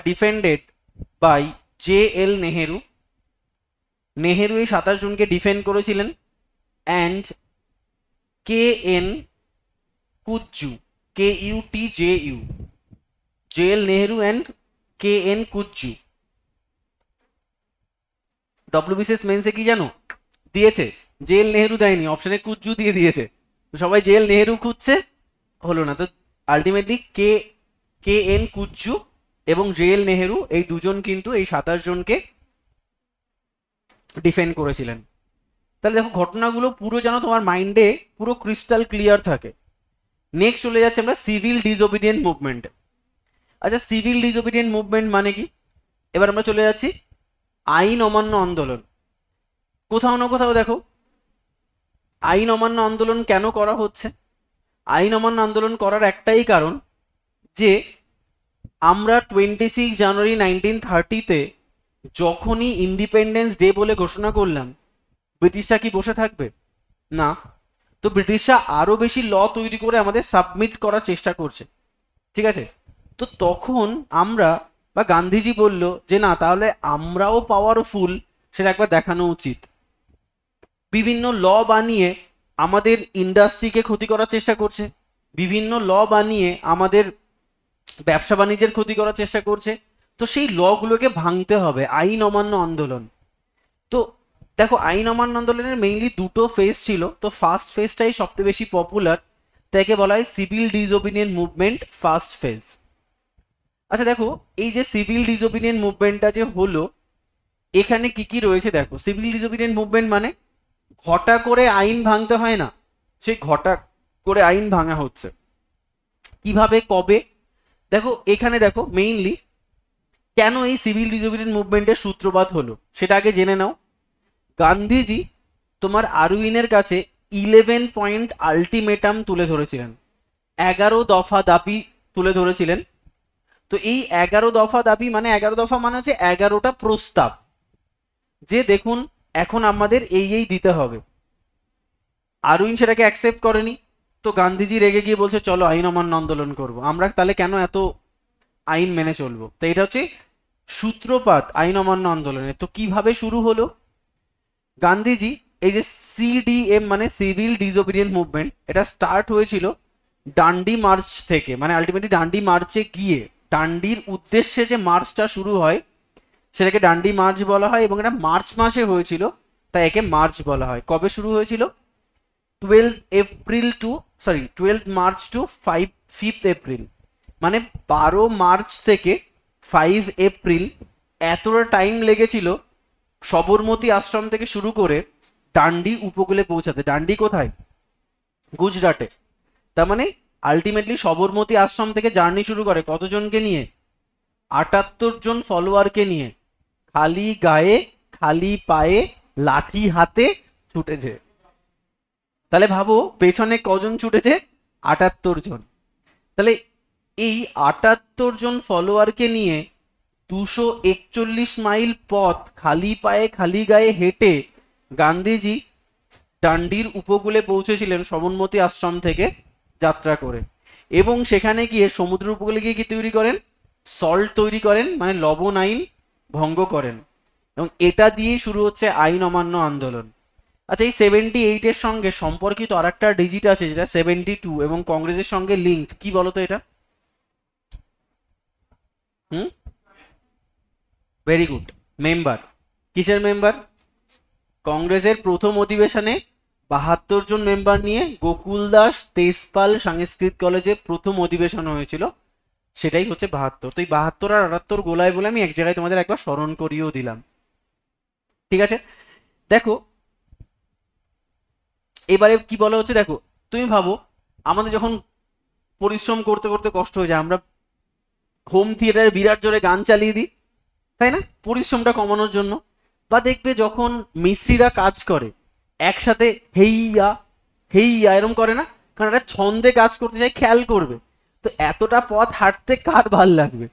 defended by J.L. Nehru। Nehru এই 27 জনকে ডিফেন্ড করেছিলেন। And K.N. কুজ্জু, KUTJU, J.L. Nehru and K.N. কুজ্জু। WBCS মেন্সে কি জানো দিয়েছে? জেএল নেহেরু দেয়নি, অপশনে কুজ্জু দিয়ে দিয়েছে। সবাই জেএল নেহেরু খুঁজছে, হলো না। তো আলটিমেটলি KN কুজ্জু এবং জেএল নেহেরু এই দুজন কিন্তু এই 27 জনকে ডিফেন্ড করেছিলেন। তাহলে দেখো ঘটনাগুলো পুরো যেন তোমার মাইন্ডে পুরো ক্রিস্টাল ক্লিয়ার থাকে। নেক্সট চলে যাচ্ছে আমরা সিভিল ডিসওবিডিয়েন্ট মুভমেন্ট। আচ্ছা, সিভিল ডিসওবিডিয়েন্ট মুভমেন্ট মানে কি? এবার আমরা চলে যাচ্ছি আইন অমান্য আন্দোলন। কোথাও না কোথাও দেখো আইন অমান্য আন্দোলন কেন করা হচ্ছে? আইন অমান্য আন্দোলন করার একটাই কারণ যে আমরা 26 জানুয়ারি 1930-তে যখনই ইন্ডিপেন্ডেন্স ডে বলে ঘোষণা করলাম, ব্রিটিশরা কি বসে থাকবে? না। তো ব্রিটিশরা আরো বেশি ল তৈরি করে আমাদের সাবমিট করার চেষ্টা করছে, ঠিক আছে? তো তখন আমরা বা গান্ধীজি বলল যে না, তাহলে আমরাও পাওয়ারফুল, সেটা একবার দেখানো উচিত। বিভিন্ন ল বানিয়ে আমাদের ইন্ডাস্ট্রিকে ক্ষতি করার চেষ্টা করছে, বিভিন্ন ল বানিয়ে আমাদের ব্যবসা বাণিজ্যের ক্ষতি করার চেষ্টা করছে। তো সেই লগুলোকে ভাঙতে হবে, আইন অমান্য আন্দোলন। তো দেখো আইন অমান্য আন্দোলনের মেইনলি দুটো ফেজ ছিল। তো ফার্স্ট ফেজটাই সবচেয়ে বেশি পপুলার, তাকে বলা হয় সিভিল ডিসওবিডিয়েন্ট মুভমেন্ট ফার্স্ট ফেজ। আচ্ছা দেখো, এই যে সিভিল ডিসওবিডিয়েন্ট মুভমেন্টটা যে হলো, এখানে কি কি রয়েছে দেখো। সিভিল ডিসওবিডিয়েন্ট মুভমেন্ট মানে ঘটা করে আইন ভাঙতে হয় না, সেই ঘটা করে আইন ভাঙা হচ্ছে। কিভাবে, কবে? দেখো এখানে দেখো মেইনলি কেন এই সিভিল ডিসওবিডিয়েন্ট মুভমেন্টের সূত্রপাত হলো সেটা আগে জেনে নাও। গান্ধীজি তোমার আরউইনের কাছে 11 পয়েন্ট আলটিমেটাম তুলে ধরেছিলেন, 11 দফা দাবি তুলে ধরেছিলেন। তো এই 11 দফা দাবি মানে 11 দফা মানে হচ্ছে 11টা প্রস্তাব, যে দেখুন এখন আমাদের এই দিতে হবে। আরউইন সেটাকে অ্যাকসেপ্ট করেনি। তো গান্ধীজি রেগে গিয়ে বলছে চলো আইন অমান্য আন্দোলন করব, আমরা তাহলে কেন এত আইন মেনে চলবো। তো এটা হচ্ছে সূত্রপাত আইন অমান্য আন্দোলনের। তো কিভাবে শুরু হলো? গান্ধীজি এই যে CDM মানে সিভিল ডিসওবিডিয়েন্ট মুভমেন্ট, এটা স্টার্ট হয়েছিল ডান্ডি মার্চ থেকে। মানে আলটিমেটলি ডান্ডি মার্চে গিয়ে ডান্ডির উদ্দেশ্যে যে মার্চটা শুরু হয় সেটাকে ডান্ডি মার্চ বলা হয়, এবং এটা মার্চ মাসে হয়েছিল তাই একে মার্চ বলা হয়। কবে শুরু হয়েছিল? 12 মার্চ টু 5 এপ্রিল, মানে 12 মার্চ থেকে 5 এপ্রিল এতটা টাইম লেগেছিল সবরমতী আশ্রম থেকে শুরু করে ডান্ডি উপকূলে পৌঁছাতে। ডান্ডি কোথায়? গুজরাটে। তার মানে আলটিমেটলি সবরমতী আশ্রম থেকে জার্নি শুরু করে কতজনকে নিয়ে? 78 জন ফলোয়ারকে নিয়ে, খালি গায়ে খালি পায়ে লাঠি হাতে ছুটেছে। তাহলে ভাবো পেছনে কজন ছুটেছে? 78 জন। তাহলে এই 78 জন ফলোয়ারকে নিয়ে 241 মাইল পথ খালি পায়ে খালি গায়ে হেঁটে গান্ধীজি ডান্ডির উপকূলে পৌঁছেছিলেন সবরমতী আশ্রম থেকে যাত্রা করে, এবং সেখানে গিয়ে সমুদ্রের উপকূলে গিয়ে কি তৈরি করেন, সল্ট তৈরি করেন, মানে লবণ আইন ভঙ্গ করেন, এবং এটা দিয়েই শুরু হচ্ছে আইন অমান্য আন্দোলন। আচ্ছা, এই 78-এর সঙ্গে সম্পর্কিত আর একটা ডিজিট আছে যেটা 72 এবং কংগ্রেসের সঙ্গে লিঙ্কড, কি বলতো এটা? হুম, ভেরি গুড। মেম্বার, কিসের মেম্বার? কংগ্রেসের প্রথম অধিবেশনে 72 জন মেম্বার নিয়ে গোকুল দাস তেজপাল সংস্কৃত কলেজে প্রথম অধিবেশন হয়েছিল, সেটাই হচ্ছে 72। তো এই 72 আর 78 গোলায় বলে আমি এক জায়গায় তোমাদের একবার স্মরণ করিয়েও দিলাম। ঠিক আছে, দেখো এবারে কি বলা হচ্ছে, দেখো তুমি ভাবো আমাদের যখন পরিশ্রম করতে করতে কষ্ট হয়ে যায়, আমরা হোম থিয়েটারে বিরাট জোরে গান চালিয়ে দিই, তাই না, পরিশ্রমটা কমানোর জন্য। বা দেখবে যখন মিস্ত্রিরা কাজ করে একসাথে হেইয়া হেইয়া এরম করে না, কারণ একটা ছন্দে কাজ করতে চাই, খেয়াল করবে তো এতটা পথ হাঁটতে কার ভাল লাগবে?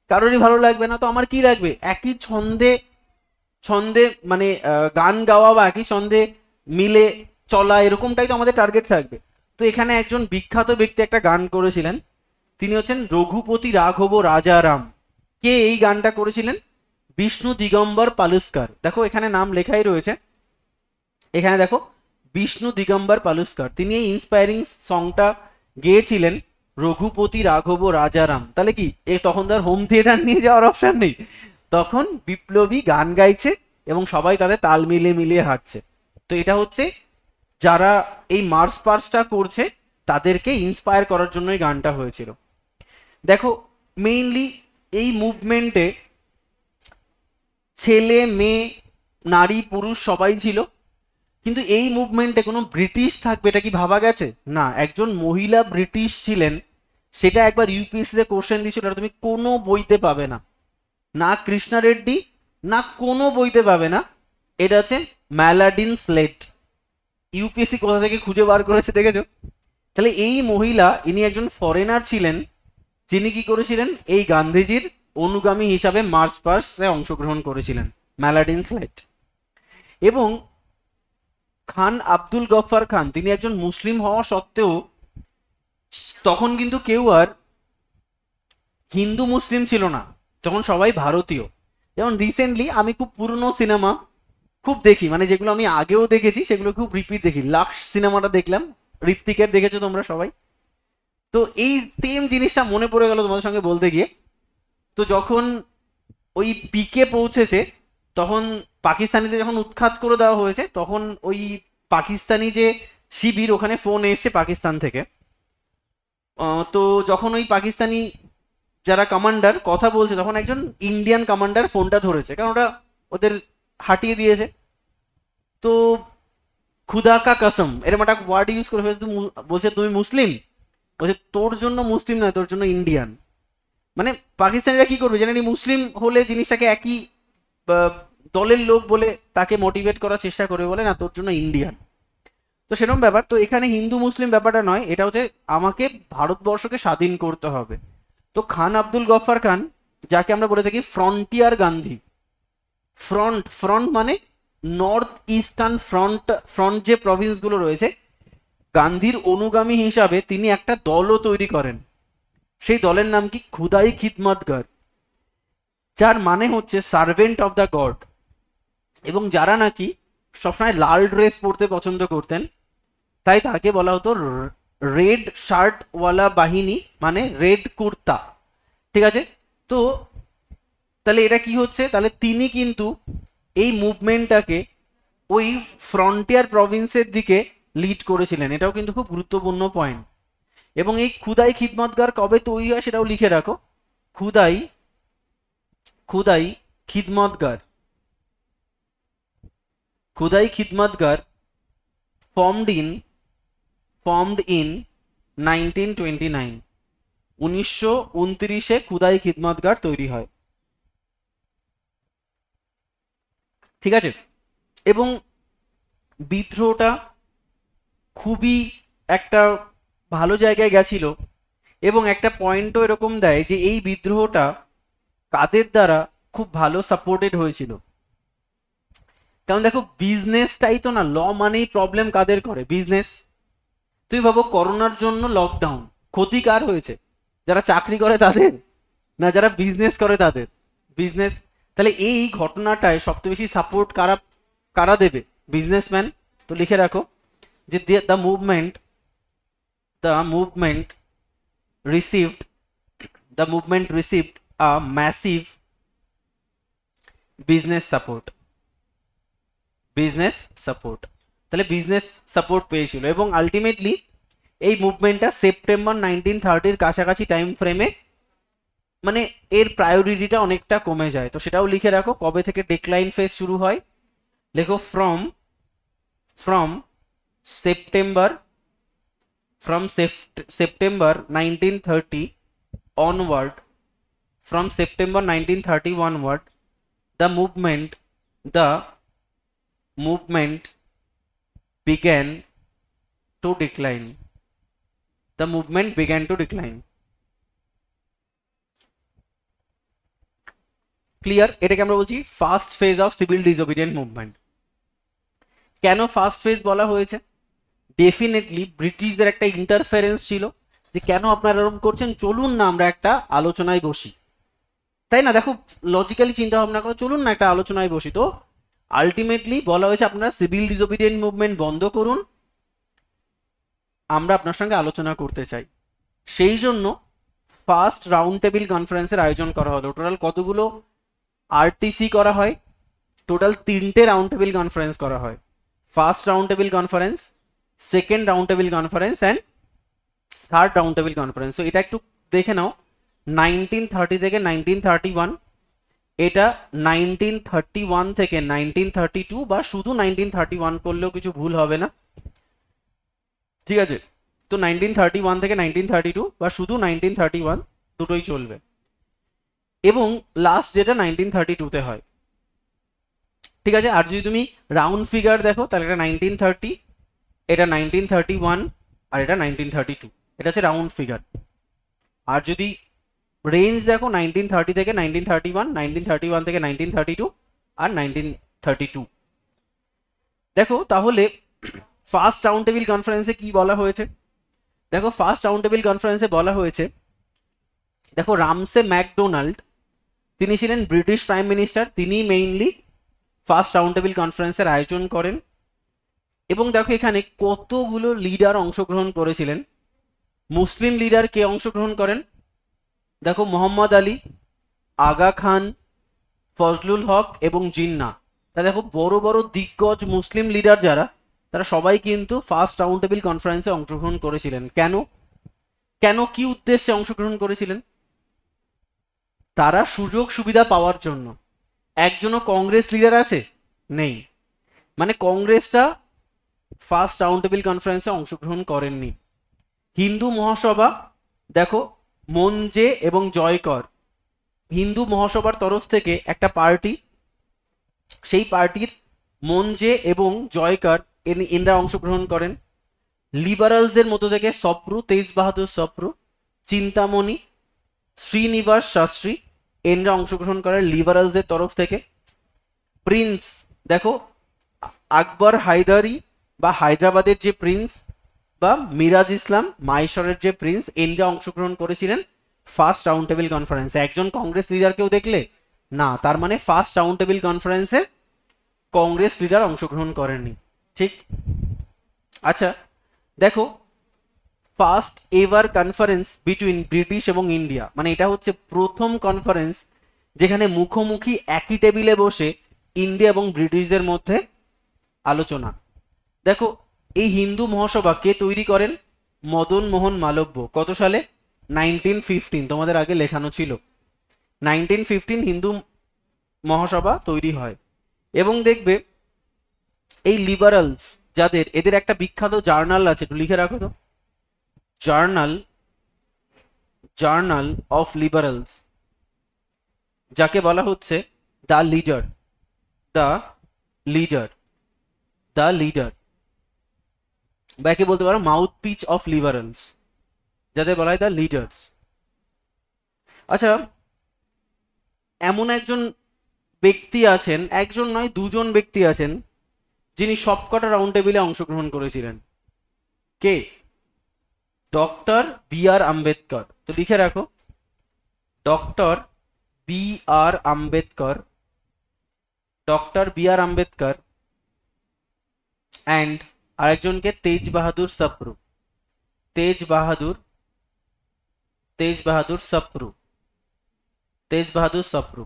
কারোরই ভালো লাগবে না। তো আমার কি লাগবে, একই ছন্দে ছন্দে মানে গান গাওয়া বা একই ছন্দে মিলে চলা, এরকমটাই তো আমাদের টার্গেট থাকবে। তো এখানে একজন বিখ্যাত ব্যক্তি একটা গান করেছিলেন, তিনি হচ্ছেন রঘুপতি রাঘব রাজারাম। কে এই গানটা করেছিলেন? বিষ্ণু দিগম্বর পালুস্কার। দেখো এখানে নাম লেখাই রয়েছে, এখানে দেখো বিষ্ণু দিগম্বর পালুস্কার, তিনি এই ইন্সপায়ারিং সংটা গেয়েছিলেন রঘুপতি রাঘব রাজারাম। তাহলে কি তখন তার হোম থিয়েটার নিয়ে যাওয়ার অপশন নেই, তখন বিপ্লবী গান গাইছে এবং সবাই তাদের তাল মিলিয়ে মিলিয়ে হাঁটছে। তো এটা হচ্ছে যারা এই মার্চ পাস্টটা করছে তাদেরকে ইন্সপায়ার করার জন্য এই গানটা হয়েছিল। দেখো মেইনলি এই মুভমেন্টে ছেলে মেয়ে নারী পুরুষ সবাই ছিল, কিন্তু এই মুভমেন্টে কোনো ব্রিটিশ থাকবে এটা কি ভাবা গেছে? না, একজন মহিলা ব্রিটিশ ছিলেন, সেটা একবার ইউপিএসসিতে কোশ্চেন দিয়েছিল, এটা তুমি কোনো বইতে পাবে না, না কৃষ্ণা রেড্ডি না কোনো বইতে পাবে না। এটা হচ্ছে ম্যালাডিন স্লেট। ইউপিএসসি কোথা থেকে খুঁজে বার করেছে দেখেছো? তাহলে এই মহিলা, ইনি একজন ফরেনার ছিলেন, যিনি কি করেছিলেন, এই গান্ধীজির অনুগামী হিসাবে মার্চ পাস্টে অংশগ্রহণ করেছিলেন, ম্যালাডিন স্লেট। এবং খান আব্দুল গফফার খান, তিনি একজন মুসলিম হওয়া সত্ত্বেও তখন কিন্তু কেউ আর হিন্দু মুসলিম ছিল না, তখন সবাই ভারতীয়। যেমন রিসেন্টলি আমি খুব পুরনো সিনেমা খুব দেখি, মানে যেগুলো আমি আগেও দেখেছি সেগুলো খুব রিপিট দেখি। লাক্স সিনেমাটা দেখলাম, ঋত্বিকের, দেখেছো তোমরা সবাই? তো এই সেম জিনিসটা মনে পড়ে গেল তোমাদের সঙ্গে বলতে গিয়ে। তো যখন ওই পিকে পৌঁছেছে, তখন পাকিস্তানিদের যখন উৎখাত করে দেওয়া হয়েছে, তখন ওই পাকিস্তানি যে শিবির, ওখানে ফোন এসছে পাকিস্তান থেকে। তো যখন ওই পাকিস্তানি যারা কমান্ডার কথা বলছে, তখন একজন ইন্ডিয়ান কমান্ডার ফোনটা ধরেছে, কারণ ওটা ওদের হাঁটিয়ে দিয়েছে। তো খুদা কা কসম এরকম একটা ওয়ার্ড ইউজ করে ফেলছে, বলছে তুমি মুসলিম, বলছে তোর জন্য মুসলিম নয়, তোর জন্য ইন্ডিয়ান। মানে পাকিস্তানিরা কি করবে, জানেন মুসলিম হলে জিনিসটাকে একই দলের লোক বলে তাকে মোটিভেট করার চেষ্টা করে, বলে না তোর জন্য ইন্ডিয়ান। তো সেরকম ব্যাপার। তো এখানে হিন্দু মুসলিম ব্যাপারটা নয়, এটা হচ্ছে আমাকে ভারতবর্ষকে স্বাধীন করতে হবে। তো খান আব্দুল গফফার খান, যাকে আমরা বলে থাকি ফ্রন্টিয়ার গান্ধী, ফ্রন্ট ফ্রন্ট মানে নর্থ ইস্টার্ন ফ্রন্ট, ফ্রন্ট যে প্রভিন্সগুলো রয়েছে, গান্ধীর অনুগামী হিসাবে তিনি একটা দলও তৈরি করেন। সেই দলের নাম কি, খুদাই খিদমতগার, যার মানে হচ্ছে সার্ভেন্ট অফ দ্য গড। এবং যারা নাকি সবসময় লাল ড্রেস পরতে পছন্দ করতেন, তাই তাকে বলা হতো রেড শার্টওয়ালা বাহিনী, মানে রেড কুর্তা। ঠিক আছে, তো তাহলে এটা কি হচ্ছে, তাহলে তিনি কিন্তু এই মুভমেন্টটাকে ওই ফ্রন্টিয়ার প্রভিন্সের দিকে লিড করেছিলেন, এটাও কিন্তু খুব গুরুত্বপূর্ণ পয়েন্ট। এবং এই খুদাই খিদমতগার কবে তৈরি হয় সেটাও লিখে রাখো, খুদাই খুদাই খিদমতগার, খুদাই খিদমতগার formed in 1929, 1929 খুদাই খিদমতগার তৈরি হয়। ঠিক আছে, এবং বিদ্রোহটা খুবই একটা ভালো জায়গায় গেছিল, এবং একটা পয়েন্টও এরকম দেয় যে এই বিদ্রোহটা কাদের দ্বারা খুব ভালো সাপোর্টেড হয়েছিল। কারণ দেখো বিজনেসটাই তো না, ল মানেই প্রবলেম কাদের করে, বিজনেস। তুমি ভাবো করোনার জন্য লকডাউন, ক্ষতি কার হয়েছে? যারা চাকরি করে তাদের, না যারা বিজনেস করে তাদের? বিজনেস। তাহলে এই ঘটনাটায় সবচেয়ে বেশি সাপোর্ট কারা কারা দেবে? বিজনেসম্যান। তো লিখে রাখো যে the movement received the movement received a massive business support, business support. তাহলে বিজনেস সাপোর্ট পেয়েছিল এবং আলটিমেটলি এই মুভমেন্টটা সেপ্টেম্বর 1930-র কাছাকাছি টাইম ফ্রেমে মানে এর প্রায়োরিটিটা অনেকটা কমে যায়। তো সেটাও লিখে রাখো, কবে থেকে ডিক্লাইন ফেজ শুরু হয়। লেখো from September September 1930 onward, from September 1930 onward, the movement began to decline. The movement began to decline. Clear? এটাকে আমরা বলছি first phase of civil disobedient movement. কেন ফার্স্ট ফেজ বলা হয়েছে? ডেফিনেটলি ব্রিটিশদের একটা ইন্টারফারেন্স ছিল যে কেন আপনারা এরকম করছেন, চলুন না আমরা একটা আলোচনায় বসি, তাই না? দেখো লজিক্যালি চিন্তা ভাবনা করো, চলুন না একটা আলোচনায় বসি। তো আলটিমেটলি বলা হয়েছে আপনারা সিভিল ডিসোবিডিয়েন্ট মুভমেন্ট বন্ধ করুন, আমরা আপনার সঙ্গে আলোচনা করতে চাই। সেই জন্য ফার্স্ট রাউন্ড টেবিল কনফারেন্সের আয়োজন করা হলো। টোটাল কতগুলো আরটিসি করা হয়? টোটাল 3টে রাউন্ড টেবিল কনফারেন্স করা হয়। First round table conference, second round table conference and third round table conference. তো এটা একটু দেখে নাও, 1930 থেকে 1931, এটা 1931 থেকে 1932 বা শুধু 1931 করলেও কিছু ভুল হবে না, ঠিক আছে? তো 1931 থেকে 1932 বা শুধু 1931 দুটোই চলবে। এবং লাস্ট যেটা 1932-তে হয়, ঠিক আছে? আর যদি তুমি রাউন্ড ফিগার দেখো তাহলে এটা 1930, এটা 1931 আর এটা 1932, এটা হচ্ছে রাউন্ড ফিগার। আর যদি রেঞ্জ দেখো 1930 থেকে 1931, 1931 থেকে 1932 আর 1932। দেখো তাহলে ফার্স্ট রাউন্ড টেবিল কনফারেন্সে কি বলা হয়েছে? দেখো ফার্স্ট রাউন্ড টেবিল কনফারেন্সে বলা হয়েছে, দেখো রামসে ম্যাকডোনাল্ড তিনি ছিলেন ব্রিটিশ প্রাইম মিনিস্টার, তিনি মেইনলি ফার্স্ট রাউন্ড টেবিল কনফারেন্সের আয়োজন করেন। এবং দেখো এখানে কতগুলো লিডার অংশগ্রহণ করেছিলেন। মুসলিম লিডার কে অংশগ্রহণ করেন? দেখো মোহাম্মদ আলী, আগা খান, ফজলুল হক এবং জিন্না। তা দেখো বড় বড় দিগ্গজ মুসলিম লিডার যারা, তারা সবাই কিন্তু ফার্স্ট রাউন্ড টেবিল কনফারেন্সে অংশগ্রহণ করেছিলেন। কেন কেন কি উদ্দেশ্যে অংশগ্রহণ করেছিলেন? তারা সুযোগ সুবিধা পাওয়ার জন্য। একজনও কংগ্রেস লিডার আছে? নেই, মানে কংগ্রেসটা ফার্স্ট রাউন্ড টেবিল কনফারেন্সে অংশগ্রহণ করেননি। হিন্দু মহাসভা, দেখো মঞ্জে এবং জয়কর, হিন্দু মহাসভার তরফ থেকে একটা পার্টি, সেই পার্টির মঞ্জে এবং জয়কর এনরা অংশগ্রহণ করেন। লিবারালসদের মধ্য থেকে সপ্রু, তেজ বাহাদুর সপ্রু, চিন্তামণি, শ্রীনিবাস শাস্ত্রী এনরা অংশগ্রহণ করেন লিবারালসদের তরফ থেকে। প্রিন্স, দেখো আকবর হায়দারি বা হায়দ্রাবাদের যে প্রিন্স, বা মিরাজ ইসলাম মাইশরের যে প্রিন্স, এনরা অংশগ্রহণ করেছিলেন ফার্স্ট রাউন্ড টেবিল কনফারেন্সে। একজন কংগ্রেস লিডারকেও দেখলে না, তার মানে ফার্স্ট রাউন্ড টেবিল কনফারেন্সে কংগ্রেস লিডার অংশগ্রহণ করেননি, ঠিক? আচ্ছা দেখো first ever conference between British এবং ইন্ডিয়া, মানে এটা হচ্ছে প্রথম কনফারেন্স যেখানে মুখোমুখি একই টেবিলে বসে ইন্ডিয়া এবং ব্রিটিশদের মধ্যে আলোচনা। দেখো এই হিন্দু মহাসভা কে তৈরি করেন? মদন মোহন মালব্য। কত সালে? 1915, তোমাদের আগে লেখানো ছিল 1915 হিন্দু মহাসভা তৈরি হয়। এবং দেখবে এই লিবারালস যাদের, এদের একটা বিখ্যাত জার্নাল আছে, একটু লিখে রাখো তো, জার্নাল অফ লিবারালস, যাকে বলা হচ্ছে দ্য লিডার, বা একে বলতে পারো মাউথ পিচ অফ লিবারালস, যাদের বলা হয় দ্য লিডার্স। আচ্ছা এমন একজন ব্যক্তি আছেন, একজন নয় দুজন ব্যক্তি আছেন যিনি সবকটা রাউন্ড টেবিলে অংশগ্রহণ করেছিলেন? কে? Doctor B R Ambedkar. তো লিখে রাখো, doctor B R Ambedkar, doctor B R Ambedkar and আরেকজনকে তেজ বাহাদুর সপ্রু, তেজ বাহাদুর, তেজ বাহাদুর সপ্রু, তেজ বাহাদুর Sapru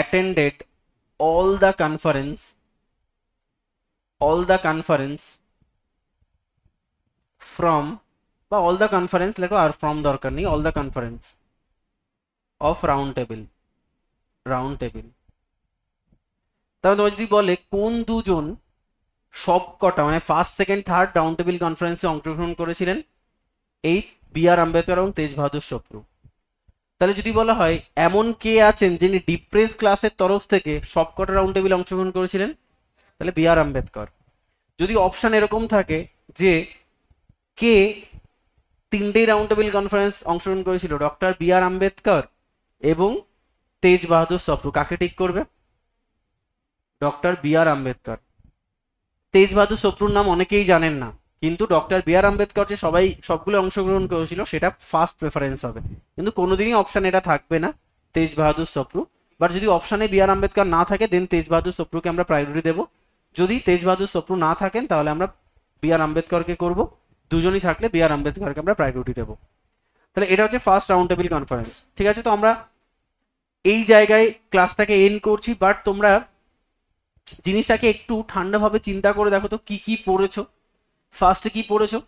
attended all the conference, all the conference from, বা all the conference লেখো, আর from দরকার নেই, all the conference of round table, round table। তাহলে তোমার যদি বলে কোন দুজন সবকটা মানে first second third round table কনফারেন্সে অংশগ্রহণ করেছিলেন? এই বি আর আম্বেদকর এবং তেজ বাহাদুর সপ্রু। তাহলে যদি বলা হয় এমন কে আছেন যিনি ডিপ্রেস ক্লাসের তরফ থেকে সবকটা রাউন্ড টেবিলে অংশগ্রহণ করেছিলেন? তাহলে বি আর আম্বেদকর। যদি অপশন এরকম থাকে যে কে তিনটেই রাউন্ড টেবিল কনফারেন্স অংশগ্রহণ করেছিল, ডক্টর বি আর আম্বেদকর এবং তেজ বাহাদুর সপ্রু, কাকে ঠিক করবে? Doctor B R Ambedkar. তেজ বাহাদুর সপ্রুর নাম অনেকেই জানেন না, কিন্তু ডক্টর বি আর আম্বেদকর যে সবগুলো অংশগ্রহণ করেছিল সেটা ফার্স্ট প্রেফারেন্স হবে, কিন্তু কোনোদিনই অপশন এটা থাকবে না তেজ বাহাদুর সপ্রু। বাট যদি অপশানে বি আর আম্বেদকর না থাকে দেন তেজ বাহাদুর সপ্রুকে আমরা প্রায়োরিটি দেবো। যদি তেজ বাহাদুর সপ্রু না থাকেন তাহলে আমরা বি আর আম্বেদকরকে করবো, দুজনই থাকলে বি আর আম্বেদকরকে আমরা প্রায়োরিটি দেবো। তাহলে এটা হচ্ছে ফার্স্ট রাউন্ড টেবিল কনফারেন্স। ঠিক আছে, তো আমরা এই জায়গায় ক্লাসটাকে এন্ড করছি, বাট তোমরা জিনিসটাকে একটু ঠান্ডাভাবে চিন্তা করে দেখো তো কি কি পড়েছো। ফার্স্টে কি পড়েছো?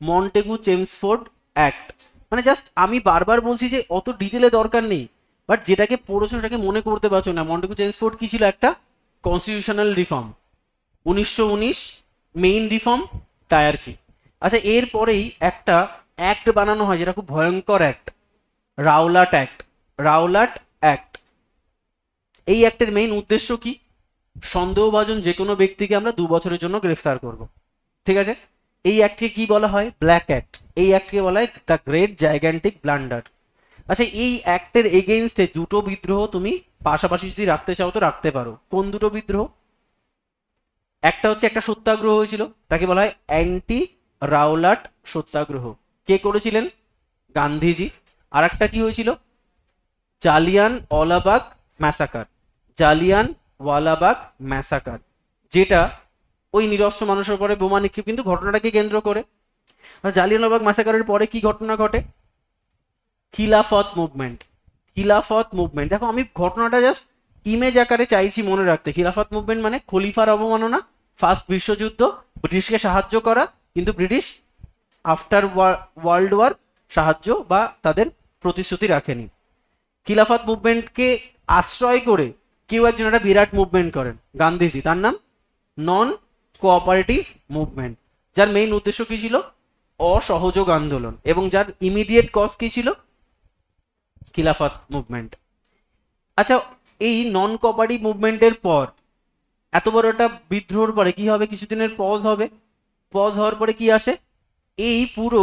Montagu Chelmsford act. মানে জাস্ট আমি বারবার বলছি যে অত ডিটেলে দরকার নেই, বাট যেটাকে পড়েছো সেটাকে মনে করতে পারছো না। মন্টেগু চেমসফোর্ড কি ছিল? একটা constitutional reform, 1919 main reform tyre কি। আচ্ছা, এরপরেই একটা অ্যাক্ট বানানো হয় যেটা খুব ভয়ঙ্কর act, Rowlatt act. Rowlatt act, এই অ্যাক্টের মেইন উদ্দেশ্য কি? সন্দেহভাজন যে কোনো ব্যক্তিকে আমরা 2 বছরের জন্য গ্রেফতার করব। ঠিক আছে, এই অ্যাক্টকে কি বলা হয়? Black act. এই অ্যাক্টকে বলা হয় দ্য গ্রেট জাইগ্যান্টিক ব্লান্ডার। আচ্ছা, এই অ্যাক্টের এগেইনস্টে দুটো বিদ্রোহ তুমি পাশাপাশি যদি রাখতে চাও তো রাখতে পারো। কোন দুটো বিদ্রোহ? একটা হচ্ছে একটা সত্যাগ্রহ হয়েছিল, তাকে বলা হয় অ্যান্টি রাওলাট সত্যাগ্রহ। কে করেছিলেন? গান্ধীজি। আর একটা কি হয়েছিল? জালিয়ান ওয়ালাবাগ ম্যাসাকার। জালিয়ান ওয়ালাবাগ ম্যাসাকার, যেটা ওই নিরস্ত্র মানুষের উপরে বোমা নিক্ষেপ কিন্তু ঘটনাটাকে কেন্দ্র করে। আর জালিয়ানওয়ালাবাগ ম্যাসাকারের পরে কি ঘটনা ঘটে? খিলাফত মুভমেন্ট। খিলাফত মুভমেন্ট, দেখো আমি ঘটনাটা জাস্ট ইমেজ আকারে চাইছি মনে রাখতে। খিলাফত মুভমেন্ট মানে খলিফার অবমাননা, ফার্স্ট বিশ্বযুদ্ধ, ব্রিটিশকে সাহায্য করা, কিন্তু ব্রিটিশ আফটার ওয়ার্ল্ড ওয়ার সাহায্য বা তাদের প্রতিশ্রুতি রাখেনি। খিলাফত মুভমেন্টকে আশ্রয় করে কেউ একজন একটা বিরাট মুভমেন্ট করেন, গান্ধীজি। তার নাম নন কোঅপারেটিভ মুভমেন্ট, যার মেইন উদ্দেশ্য কি ছিল? অসহযোগ আন্দোলন, এবং যার ইমিডিয়েট কজ কি ছিল? খিলাফত মুভমেন্ট। আচ্ছা, এই নন কোঅপারেটিভ মুভমেন্টের পর এত বড় একটা বিদ্রোহের পরে কি হবে? কিছুদিনের পজ হবে। পজ হওয়ার পরে কি আসে? এই পুরো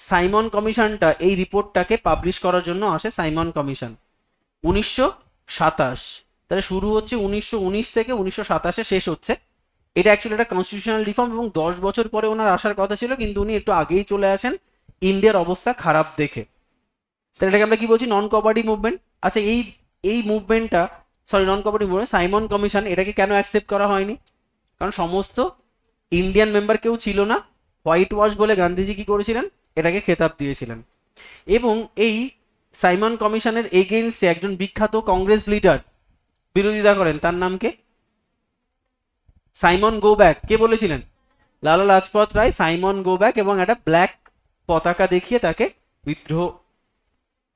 সাইমন কমিশনটা এই রিপোর্টটাকে পাবলিশ করার জন্য আসে। সাইমন কমিশন 1927, তাহলে শুরু হচ্ছে 1919 থেকে 1927 শেষ হচ্ছে। এটা অ্যাকচুয়ালি একটা কনস্টিটিউশনাল রিফর্ম, এবং 10 বছর পরে ওনার আসার কথা ছিল, কিন্তু উনি একটু আগেই চলে আসেন ইন্ডিয়ার অবস্থা খারাপ দেখে। তাহলে এটাকে আমরা কি বলছি? Non cooperative movement. আচ্ছা, এই মুভমেন্টটা, sorry non cooperative movement, Simon Commission, এটাকে কেন অ্যাকসেপ্ট করা হয়নি? কারণ সমস্ত ইন্ডিয়ান মেম্বার কেউ ছিল না। হোয়াইট ওয়াশ বলে গান্ধীজি কি করেছিলেন? এটাকে খেতাব দিয়েছিলেন। এবং এই সাইমন কমিশনের এগেইনস্টে একজন বিখ্যাত কংগ্রেস লিডার বিরোধিতা করেন, তার নাম কে? Simon go back. কে বলেছিলেন? Lala Lajpat Rai. Simon go back, এবং একটা ব্ল্যাক পতাকা দেখিয়ে তাকে বিদ্রোহ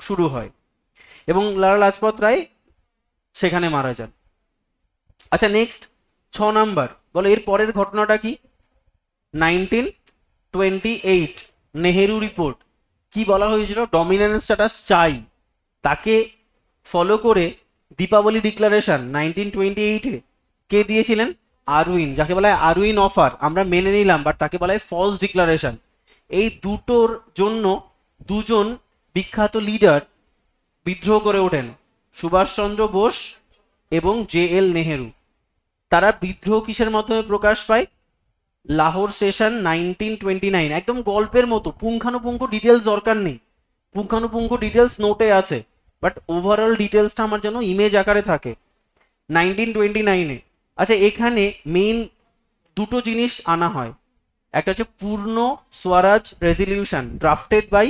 শুরু হয়, এবং লালা লাজপত রায় সেখানে মারা যান। আচ্ছা, নেক্সট 6 নাম্বার, বলো এর পরের ঘটনাটা কি? 1928 নেহেরু রিপোর্ট। কি বলা হয়েছিল? ডমিনেন্স স্ট্যাটাস চাই, তাকে ফলো করে দীপাবলি ডিক্লারেশন 1928-এ কে দিয়েছিলেন? আরউইন, যাকে বলা হয় আরউইন অফার। আমরা মেনে নিলাম, বাট তাকে বলা হয় ফলস ডিক্লারেশন। এই দুটোর জন্য দুজন বিখ্যাত লিডার বিদ্রোহ করে ওঠেন? সুভাষচন্দ্র বোস এবং JL নেহেরু। তারা বিদ্রোহ কিসের মাধ্যমে প্রকাশ পায়? লাহোর সেশন 1929। একদম গল্পের মতো, পুঙ্খানুপুঙ্খ ডিটেলস দরকার নেই, পুঙ্খানুপুঙ্খ ডিটেলস নোটে আছে, বাট ওভারঅল ডিটেলসটা আমার যেন ইমেজ আকারে থাকে। 1929-এ, আচ্ছা এখানে মেইন দুটো জিনিস আনা হয়। একটা হচ্ছে Purna Swaraj resolution drafted by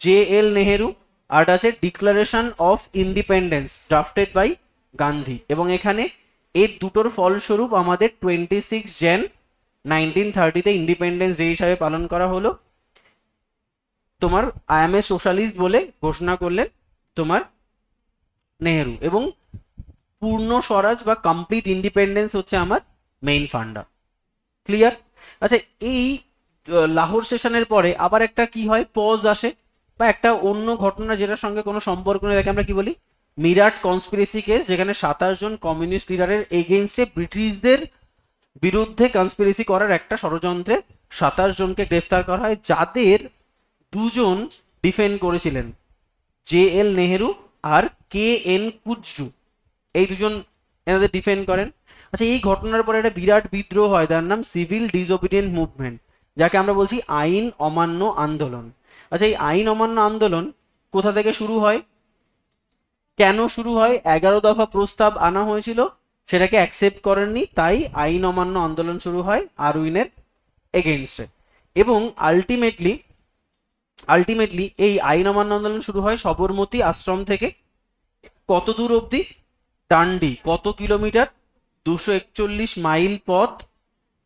JL Nehru, আর আছে declaration of independence drafted by Gandhi. এবং এখানে এই দুটোর ফলস্বরূপ আমাদের 26 জন 1930-তে ইন্ডিপেন্ডেন্স ডে হিসাবে পালন করা হলো। তোমার আই এম এ সোশ্যালিস্ট বলে ঘোষণা করলেন তোমার নেহেরু, এবং পূর্ণ স্বরাজ বা কমপ্লিট ইন্ডিপেন্ডেন্স হচ্ছে আমার মেইন ফান্ডা। ক্লিয়ার? আচ্ছা এই লাহোর সেশনের পরে আবার একটা কি হয়, পজ আসে, বা একটা অন্য ঘটনা যেটার সঙ্গে কোনো সম্পর্ক নেই, তাকে আমরা কি বলি? মিরাট কনস্পিরেসি কেস, যেখানে 27 জন কমিউনিস্ট লিডারের এগেইনস্টে ব্রিটিশদের বিরুদ্ধে কনস্পিরেসি করার একটা ষড়যন্ত্রে 27 জনকে গ্রেফতার করা হয়, যাদের দুজন ডিফেন্ড করেছিলেন, JL নেহেরু আর KN কুচজু। এই দুজন এনাদের ডিফেন্ড করেন। আচ্ছা এই ঘটনার পরে একটা বিরাট বিদ্রোহ হয়, তার নাম সিভিল ডিসওবিডিয়েন্ট মুভমেন্ট, যাকে আমরা বলছি আইন অমান্য আন্দোলন। আচ্ছা এই আইন অমান্য আন্দোলন কোথা থেকে শুরু হয়, কেন শুরু হয়? 11 দফা প্রস্তাব আনা হয়েছিল, সেটাকে অ্যাকসেপ্ট করেননি, তাই আইন অমান্য আন্দোলন শুরু হয় আরউইনের এগেইনস্টে। এবং আলটিমেটলি এই আইন অমান্য আন্দোলন শুরু হয় সবরমতী আশ্রম থেকে। কত দূর অবধি? ডান্ডি। কত কিলোমিটার? 241 মাইল পথ,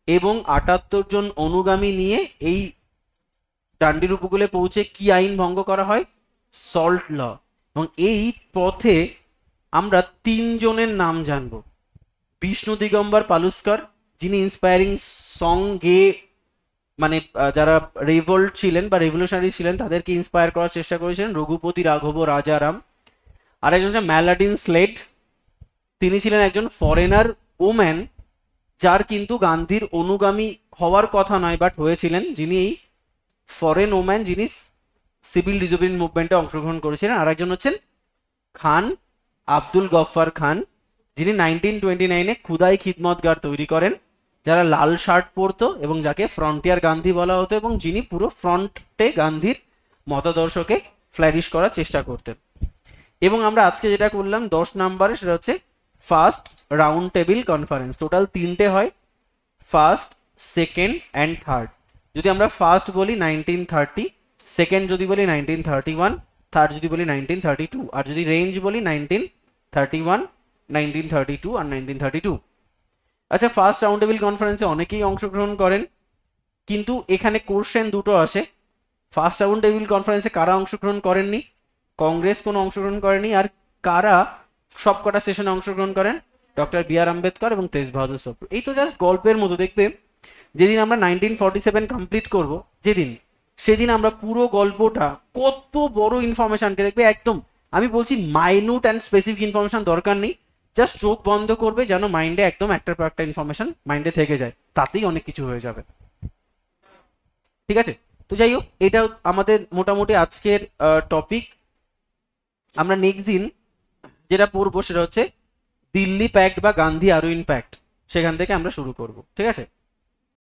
এবং 78 জন অনুগামী নিয়ে এই ডান্ডির উপকূলে পৌঁছে কি আইন ভঙ্গ করা হয়? সল্ট ল। এবং এই পথে আমরা 3 জনের নাম জানবো। বিষ্ণু দিগম্বর পালুস্কর, যিনি ইন্সপায়ারিং সং গেয়ে, মানে যারা রেভল্ট ছিলেন বা রেভলিউশনারি ছিলেন তাদেরকে ইন্সপায়ার করার চেষ্টা করেছিলেন, রঘুপতি রাঘব রাজারাম। আরেকজন হচ্ছে ম্যালাডিন স্লেড, তিনি ছিলেন একজন ফরেনার ওম্যান, যার কিন্তু গান্ধীর অনুগামী হওয়ার কথা নয়, বাট হয়েছিলেন, যিনি এই ফরেন ওম্যান, যিনি সিভিল ডিসওবিডিয়েন্ট মুভমেন্টে অংশগ্রহণ করেছিলেন। আর একজন হচ্ছেন খান আব্দুল গফফার খান, যিনি 1929-এ খুদাই খিদমতগার তৈরি করেন, যারা লাল শার্ট পরতো এবং যাকে ফ্রন্টিয়ার গান্ধী বলা হতো, এবং যিনি পুরো ফ্রন্টে গান্ধীর মতাদর্শকে ফ্ল্যারিশ করার চেষ্টা করতেন। এবং আমরা আজকে যেটা করলাম 10 নম্বরে, সেটা হচ্ছে first round table conference. Total 3টে হয়, ফার্স্ট, সেকেন্ড অ্যান্ড থার্ড। যদি আমরা ফার্স্ট বলি 1930, সেকেন্ড যদি বলি 1931, থার্ড যদি বলি 1932, আর যদি রেঞ্জ বলি 1931, 1932 আর 1932। আচ্ছা ফার্স্ট রাউন্ড টেবিল কনফারেন্সে অনেকেই অংশগ্রহণ করেন, কিন্তু এখানে কোশ্চেন দুটো আসে। ফার্স্ট রাউন্ড টেবিল কনফারেন্সে কারা অংশগ্রহণ করেননি? কংগ্রেস কোনো অংশগ্রহণ করেনি। আর কারা সবকটা সেশনে অংশগ্রহণ করেন? ডক্টর BR আম্বেদকর এবং তেজ বাহাদুর সপ্রু। এই তো জাস্ট গল্পের মতো। দেখবে যেদিন আমরা 1947 কমপ্লিট করব, সেদিন আমরা পুরো গল্পটা, কত বড় ইনফরমেশনকে দেখবে, একদম আমি বলছি মাইনিউট অ্যান্ড স্পেসিফিক ইনফরমেশন দরকার নেই, জাস্ট চোখ বন্ধ করবে, যেন মাইন্ডে একদম একটার পর একটা ইনফরমেশন মাইন্ডে থেকে যায়, তাতেই অনেক কিছু হয়ে যাবে। ঠিক আছে? তো যাই হোক, এটা আমাদের মোটামুটি আজকের টপিক। আমরা নেক্সট দিন যেটা পড়বো সেটা হচ্ছে দিল্লি প্যাক্ট বা গান্ধী আরউইন প্যাক্ট, সেখান থেকে আমরা শুরু করব। ঠিক আছে?